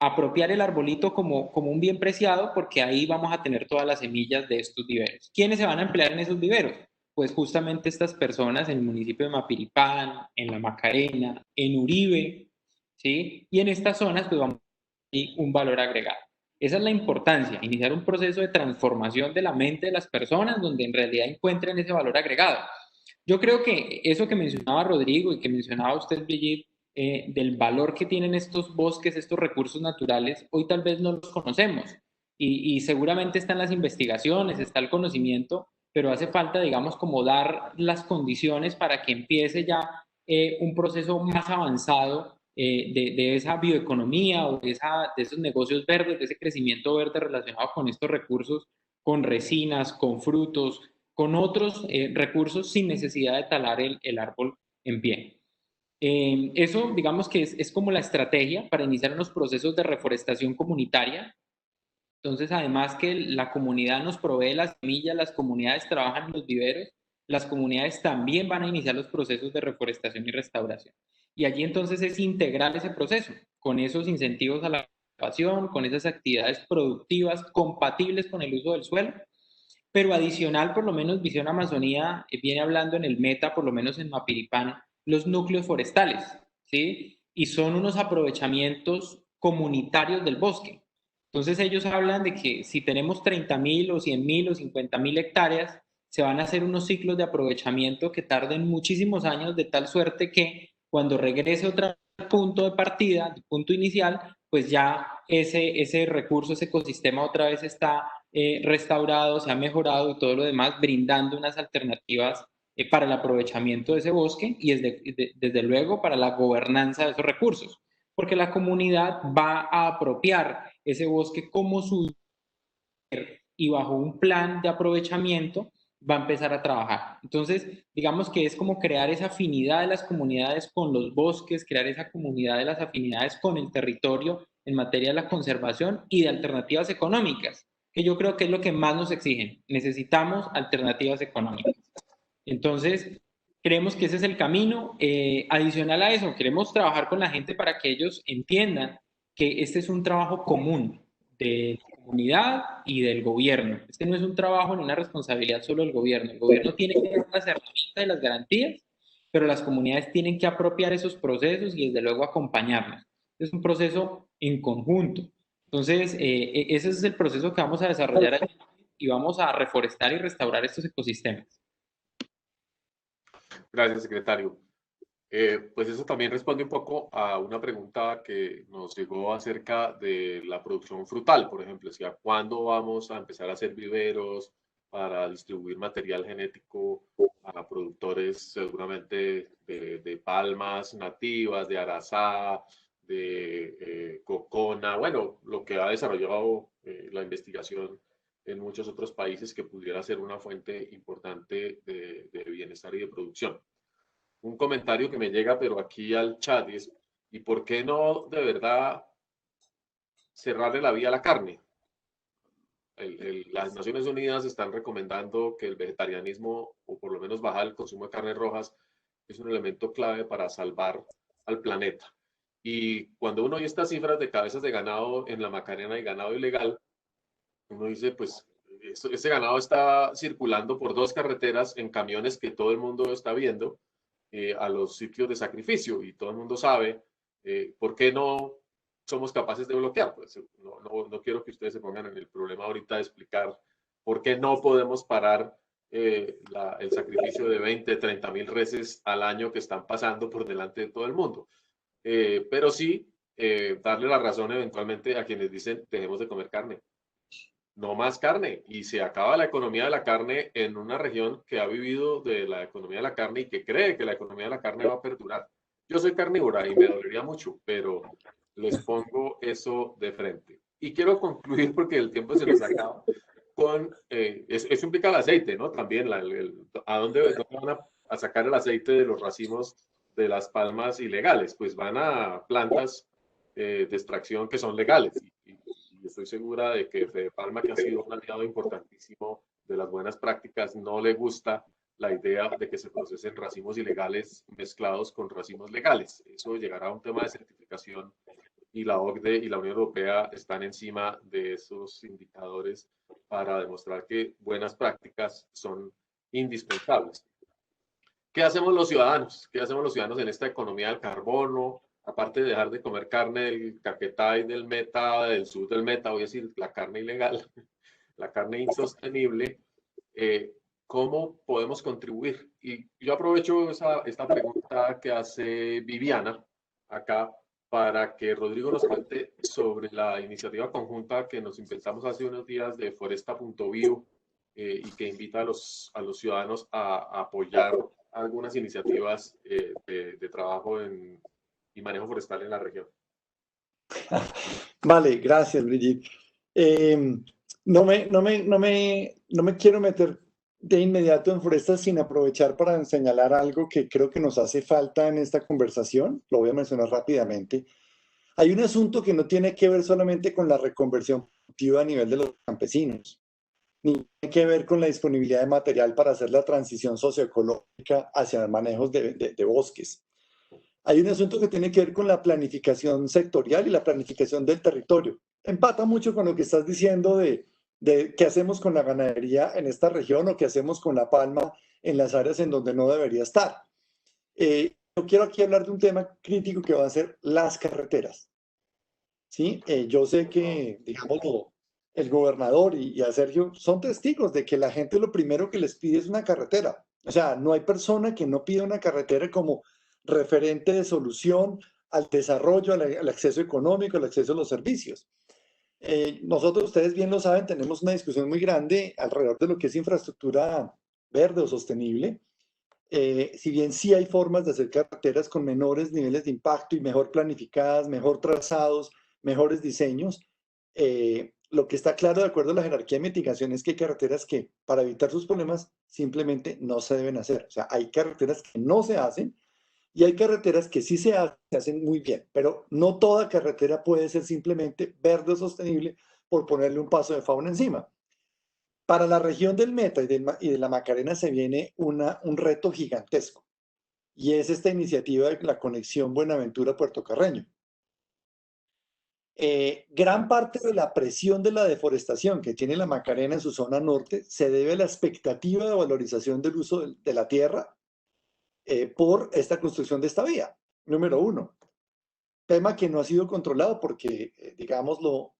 apropiar el arbolito como un bien preciado porque ahí vamos a tener todas las semillas de estos viveros. ¿Quiénes se van a emplear en esos viveros? Pues justamente estas personas en el municipio de Mapiripán, en La Macarena, en Uribe, ¿sí? Y en estas zonas pues vamos a tener un valor agregado. Esa es la importancia, iniciar un proceso de transformación de la mente de las personas donde en realidad encuentren ese valor agregado. Yo creo que eso que mencionaba Rodrigo y que mencionaba usted, Brigitte, del valor que tienen estos bosques, estos recursos naturales, hoy tal vez no los conocemos y seguramente están las investigaciones, está el conocimiento, pero hace falta, digamos, como dar las condiciones para que empiece ya un proceso más avanzado de esa bioeconomía o de esos negocios verdes, de ese crecimiento verde relacionado con estos recursos, con resinas, con frutos, con otros recursos sin necesidad de talar el árbol en pie. Eso, digamos que es como la estrategia para iniciar unos procesos de reforestación comunitaria. Entonces, además que la comunidad nos provee las semillas, las comunidades trabajan en los viveros, las comunidades también van a iniciar los procesos de reforestación y restauración. Y allí entonces es integrar ese proceso con esos incentivos a la conservación, con esas actividades productivas compatibles con el uso del suelo, pero adicional, por lo menos Visión Amazonía viene hablando en el Meta, por lo menos en Mapiripán, los núcleos forestales, ¿sí? Y son unos aprovechamientos comunitarios del bosque. Entonces ellos hablan de que si tenemos 30.000 o 100.000 o 50.000 hectáreas, se van a hacer unos ciclos de aprovechamiento que tarden muchísimos años, de tal suerte que cuando regrese otro punto de partida, punto inicial, pues ya ese recurso, ese ecosistema otra vez está restaurado, se ha mejorado y todo lo demás, brindando unas alternativas para el aprovechamiento de ese bosque y desde luego para la gobernanza de esos recursos, porque la comunidad va a apropiar ese bosque como su y bajo un plan de aprovechamiento va a empezar a trabajar. Entonces, digamos que es como crear esa afinidad de las comunidades con los bosques, crear esa comunidad de las afinidades con el territorio en materia de la conservación y de alternativas económicas, que yo creo que es lo que más nos exigen. Necesitamos alternativas económicas. Entonces, creemos que ese es el camino. Adicional a eso, queremos trabajar con la gente para que ellos entiendan que este es un trabajo común de la comunidad y del gobierno. Este no es un trabajo ni una responsabilidad solo del gobierno. El gobierno tiene que dar las herramientas y las garantías, pero las comunidades tienen que apropiar esos procesos y desde luego acompañarnos. Es un proceso en conjunto. Entonces, ese es el proceso que vamos a desarrollar allí y vamos a reforestar y restaurar estos ecosistemas. Gracias, secretario. Pues eso también responde un poco a una pregunta que nos llegó acerca de la producción frutal, por ejemplo, o sea, ¿cuándo vamos a empezar a hacer viveros para distribuir material genético a productores seguramente de palmas nativas, de arazá, de cocona, bueno, lo que ha desarrollado la investigación en muchos otros países que pudiera ser una fuente importante de bienestar y de producción? Un comentario que me llega, pero aquí al chat, es, ¿y por qué no de verdad cerrarle la vía a la carne? Las Naciones Unidas están recomendando que el vegetarianismo, o por lo menos bajar el consumo de carnes rojas, es un elemento clave para salvar al planeta. Y cuando uno oye estas cifras de cabezas de ganado en la Macarena y ganado ilegal, uno dice, pues, ese ganado está circulando por 2 carreteras en camiones que todo el mundo está viendo, a los sitios de sacrificio, y todo el mundo sabe por qué no somos capaces de bloquear. Pues no quiero que ustedes se pongan en el problema ahorita de explicar por qué no podemos parar el sacrificio de 20, 30 mil reses al año que están pasando por delante de todo el mundo. Pero sí darle la razón eventualmente a quienes dicen dejemos de comer carne. No más carne, y se acaba la economía de la carne en una región que ha vivido de la economía de la carne y que cree que la economía de la carne va a perdurar. Yo soy carnívora y me dolería mucho, pero les pongo eso de frente. Y quiero concluir, porque el tiempo se nos acaba, con, eso implica el aceite, ¿no? También, ¿a dónde van a sacar el aceite de los racimos de las palmas ilegales? Pues van a plantas de extracción que son legales. Y estoy segura de que Fede Palma, que ha sido un aliado importantísimo de las buenas prácticas, no le gusta la idea de que se procesen racimos ilegales mezclados con racimos legales. Eso llegará a un tema de certificación, y la OCDE y la Unión Europea están encima de esos indicadores para demostrar que buenas prácticas son indispensables. ¿Qué hacemos los ciudadanos? ¿Qué hacemos los ciudadanos en esta economía del carbono? Aparte de dejar de comer carne del Caquetá y del Meta, del sur del Meta, voy a decir la carne ilegal, la carne insostenible, ¿cómo podemos contribuir? Y yo aprovecho esta pregunta que hace Viviana acá para que Rodrigo nos cuente sobre la iniciativa conjunta que nos inventamos hace unos días de Foresta.bio y que invita a los ciudadanos a apoyar algunas iniciativas de trabajo y manejo forestal en la región. Vale, gracias, Brigitte. No me quiero meter de inmediato en forestas sin aprovechar para señalar algo que creo que nos hace falta en esta conversación. Lo voy a mencionar rápidamente. Hay un asunto que no tiene que ver solamente con la reconversión productiva a nivel de los campesinos, ni tiene que ver con la disponibilidad de material para hacer la transición socioecológica hacia manejos de bosques. Hay un asunto que tiene que ver con la planificación sectorial y la planificación del territorio. Empata mucho con lo que estás diciendo de qué hacemos con la ganadería en esta región o qué hacemos con la palma en las áreas en donde no debería estar. Yo quiero aquí hablar de un tema crítico que va a ser las carreteras. ¿Sí? Yo sé que, digamos, el gobernador y a Sergio son testigos de que la gente lo primero que les pide es una carretera. O sea, no hay persona que no pida una carretera como referente de solución al desarrollo, al acceso económico, al acceso a los servicios. Nosotros, ustedes bien lo saben, tenemos una discusión muy grande alrededor de lo que es infraestructura verde o sostenible, si bien sí hay formas de hacer carreteras con menores niveles de impacto y mejor planificadas, mejor trazados, mejores diseños, lo que está claro de acuerdo a la jerarquía de mitigación es que hay carreteras que para evitar sus problemas simplemente no se deben hacer. O sea, hay carreteras que no se hacen y hay carreteras que sí se hacen muy bien, pero no toda carretera puede ser simplemente verde o sostenible por ponerle un paso de fauna encima. Para la región del Meta y de la Macarena se viene un reto gigantesco, y es esta iniciativa de la conexión Buenaventura-Puerto Carreño. Gran parte de la presión de la deforestación que tiene la Macarena en su zona norte se debe a la expectativa de valorización del uso de la tierra por esta construcción de esta vía. Número uno, tema que no ha sido controlado porque, digámoslo,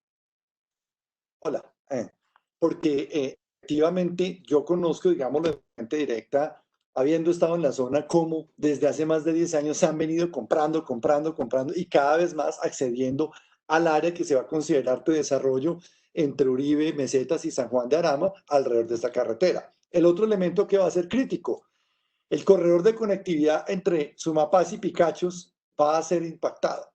porque efectivamente yo conozco, digámoslo de fuente directa, habiendo estado en la zona, como desde hace más de 10 años se han venido comprando y cada vez más accediendo al área que se va a considerar de desarrollo entre Uribe, Mesetas y San Juan de Arama alrededor de esta carretera. El otro elemento que va a ser crítico, el corredor de conectividad entre Sumapaz y Picachos va a ser impactado.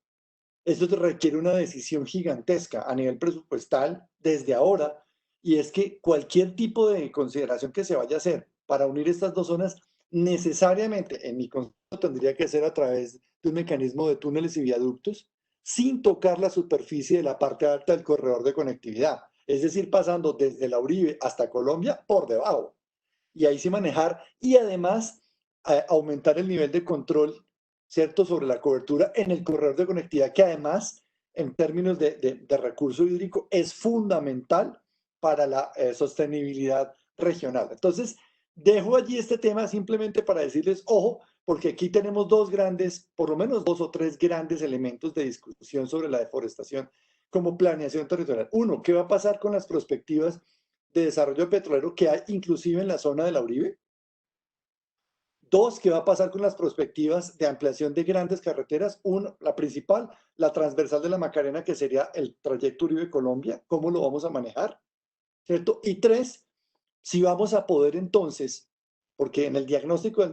Esto requiere una decisión gigantesca a nivel presupuestal desde ahora, y es que cualquier tipo de consideración que se vaya a hacer para unir estas dos zonas, necesariamente, en mi concepto, tendría que ser a través de un mecanismo de túneles y viaductos, sin tocar la superficie de la parte alta del corredor de conectividad, es decir, pasando desde la Uribe hasta Colombia por debajo. Y ahí sí manejar, y además aumentar el nivel de control, ¿cierto?, sobre la cobertura en el corredor de conectividad, que además, en términos de recurso hídrico, es fundamental para la sostenibilidad regional. Entonces, dejo allí este tema simplemente para decirles, ojo, porque aquí tenemos dos grandes, por lo menos 2 o 3 grandes elementos de discusión sobre la deforestación como planeación territorial. Uno, ¿qué va a pasar con las perspectivas de desarrollo petrolero que hay inclusive en la zona de la Uribe? Dos, ¿qué va a pasar con las perspectivas de ampliación de grandes carreteras? Uno, la principal, la transversal de la Macarena, que sería el trayecto Uribe-Colombia. ¿Cómo lo vamos a manejar? ¿Cierto? Y tres, si vamos a poder entonces, porque en el diagnóstico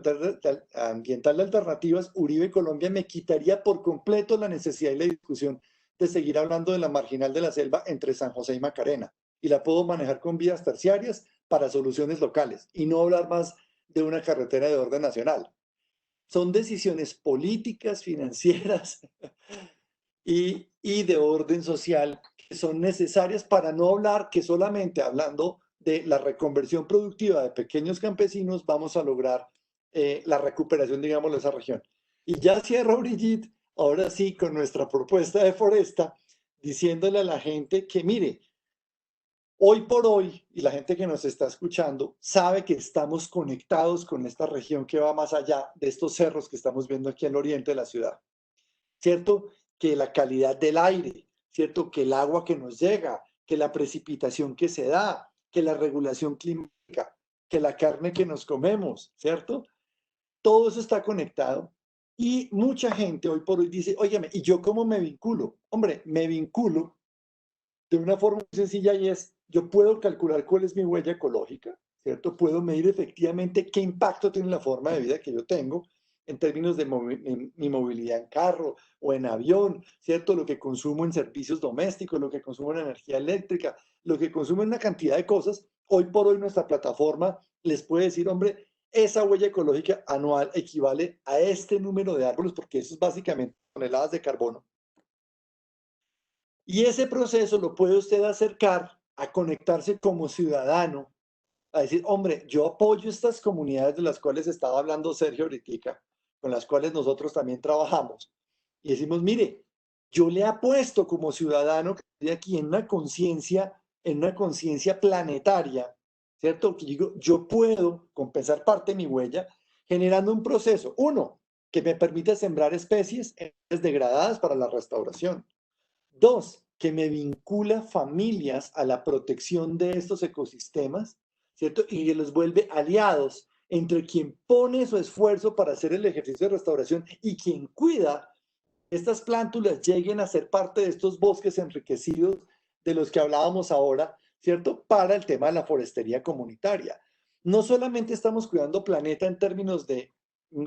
ambiental de alternativas, Uribe-Colombia me quitaría por completo la necesidad y la discusión de seguir hablando de la marginal de la selva entre San José y Macarena. Y la puedo manejar con vías terciarias para soluciones locales y no hablar más de una carretera de orden nacional. Son decisiones políticas, financieras y de orden social que son necesarias para no hablar que solamente hablando de la reconversión productiva de pequeños campesinos vamos a lograr la recuperación, digamos, de esa región. Y ya cierro, Brigitte, ahora sí, con nuestra propuesta de Foresta, diciéndole a la gente que, mire, hoy por hoy, y la gente que nos está escuchando, sabe que estamos conectados con esta región que va más allá de estos cerros que estamos viendo aquí en el oriente de la ciudad. ¿Cierto? Que la calidad del aire, ¿cierto? Que el agua que nos llega, que la precipitación que se da, que la regulación climática, que la carne que nos comemos, ¿cierto? Todo eso está conectado. Y mucha gente hoy por hoy dice, óigame, ¿y yo cómo me vinculo? Hombre, me vinculo de una forma muy sencilla, y es, yo puedo calcular cuál es mi huella ecológica, ¿cierto? Puedo medir efectivamente qué impacto tiene la forma de vida que yo tengo en términos de mi movilidad en carro o en avión, ¿cierto? Lo que consumo en servicios domésticos, lo que consumo en energía eléctrica, lo que consumo en una cantidad de cosas. Hoy por hoy nuestra plataforma les puede decir, hombre, esa huella ecológica anual equivale a este número de árboles, porque eso es básicamente toneladas de carbono. Y ese proceso lo puede usted acercar a conectarse como ciudadano, a decir, hombre, yo apoyo estas comunidades de las cuales estaba hablando Sergio ahorita, con las cuales nosotros también trabajamos. Y decimos, mire, yo le apuesto como ciudadano que estoy aquí en una conciencia planetaria, ¿cierto? Que digo, yo puedo compensar parte de mi huella generando un proceso, uno, que me permite sembrar especies degradadas para la restauración. Dos, que me vincula familias a la protección de estos ecosistemas, ¿cierto? Y que los vuelve aliados entre quien pone su esfuerzo para hacer el ejercicio de restauración y quien cuida estas plántulas lleguen a ser parte de estos bosques enriquecidos de los que hablábamos ahora, ¿cierto? Para el tema de la forestería comunitaria. No solamente estamos cuidando planeta en términos de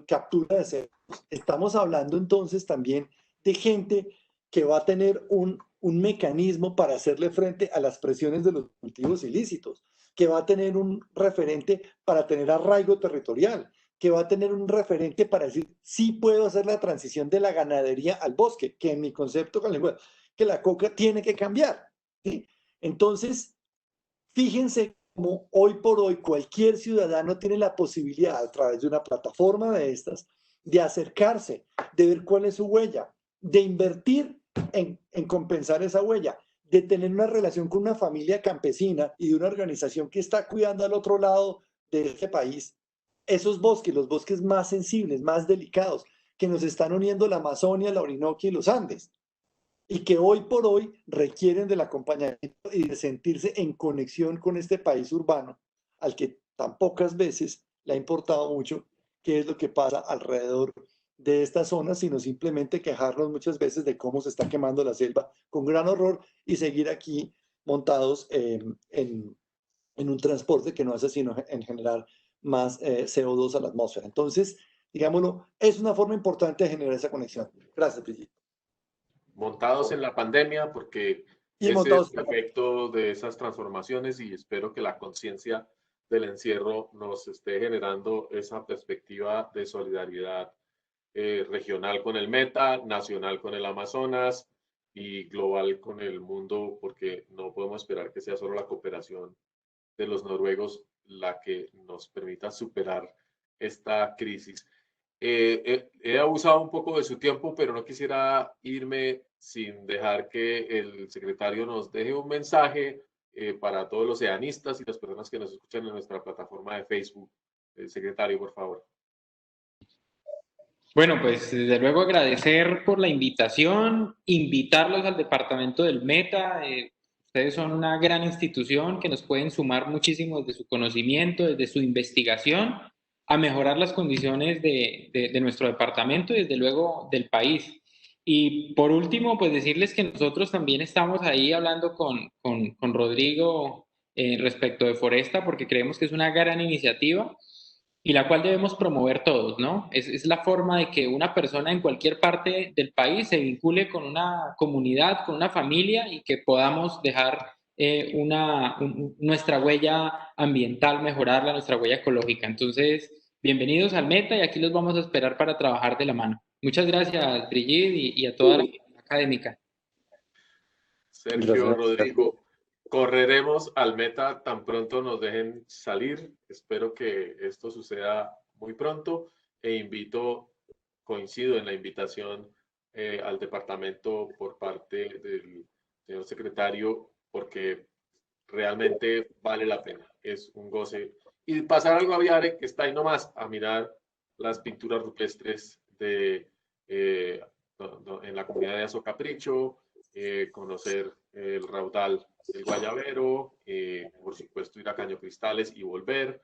captura de cerdos. Estamos hablando entonces también de gente que va a tener un mecanismo para hacerle frente a las presiones de los cultivos ilícitos, que va a tener un referente para tener arraigo territorial, que va a tener un referente para decir, sí puedo hacer la transición de la ganadería al bosque, que en mi concepto que la coca tiene que cambiar, ¿sí? Entonces, fíjense cómo hoy por hoy cualquier ciudadano tiene la posibilidad a través de una plataforma de estas de acercarse, de ver cuál es su huella, de invertir en compensar esa huella, de tener una relación con una familia campesina y de una organización que está cuidando al otro lado de este país esos bosques, los bosques más sensibles, más delicados, que nos están uniendo la Amazonia, la Orinoquia y los Andes, y que hoy por hoy requieren del acompañamiento y de sentirse en conexión con este país urbano, al que tan pocas veces le ha importado mucho qué es lo que pasa alrededor de esta zona, sino simplemente quejarnos muchas veces de cómo se está quemando la selva con gran horror y seguir aquí montados en un transporte que no hace sino en generar más CO2 a la atmósfera. Entonces, digámoslo, es una forma importante de generar esa conexión. Gracias, Brigitte. Montados en la pandemia, porque Y ese es montados. el efecto de esas transformaciones y espero que la conciencia del encierro nos esté generando esa perspectiva de solidaridad regional con el Meta, nacional con el Amazonas y global con el mundo, porque no podemos esperar que sea solo la cooperación de los noruegos la que nos permita superar esta crisis. He abusado un poco de su tiempo, pero no quisiera irme sin dejar que el secretario nos deje un mensaje para todos los oceanistas y las personas que nos escuchan en nuestra plataforma de Facebook. Secretario, por favor. Bueno, pues desde luego agradecer por la invitación, invitarlos al departamento del Meta. Ustedes son una gran institución que nos pueden sumar muchísimo desde su conocimiento, desde su investigación, a mejorar las condiciones de nuestro departamento y desde luego del país. Y por último, pues decirles que nosotros también estamos ahí hablando con Rodrigo respecto de Foresta, porque creemos que es una gran iniciativa y la cual debemos promover todos, ¿no? Es la forma de que una persona en cualquier parte del país se vincule con una comunidad, con una familia y que podamos dejar nuestra huella ambiental, mejorarla, nuestra huella ecológica. Entonces, bienvenidos al Meta y aquí los vamos a esperar para trabajar de la mano. Muchas gracias, Brigitte, y a toda la académica. Sergio, Gracias. Rodrigo, correremos al Meta tan pronto nos dejen salir. Espero que esto suceda muy pronto e coincido en la invitación al departamento por parte del señor secretario porque realmente vale la pena. Es un goce. Y pasar algo a Viare, que está ahí nomás, a mirar las pinturas rupestres en la comunidad de Azo Capricho, conocer el raudal del Guayabero, por supuesto ir a Caño Cristales y volver.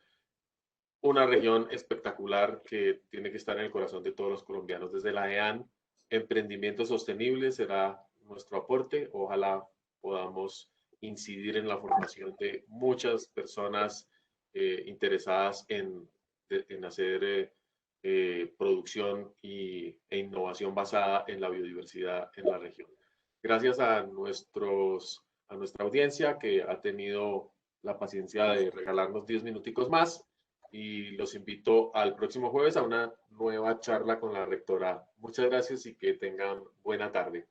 Una región espectacular que tiene que estar en el corazón de todos los colombianos. Desde la EAN, emprendimiento sostenible será nuestro aporte. Ojalá podamos incidir en la formación de muchas personas interesadas en hacer producción e innovación basada en la biodiversidad en la región. Gracias a nuestra audiencia que ha tenido la paciencia de regalarnos 10 minuticos más y los invito al próximo jueves a una nueva charla con la rectora. Muchas gracias y que tengan buena tarde.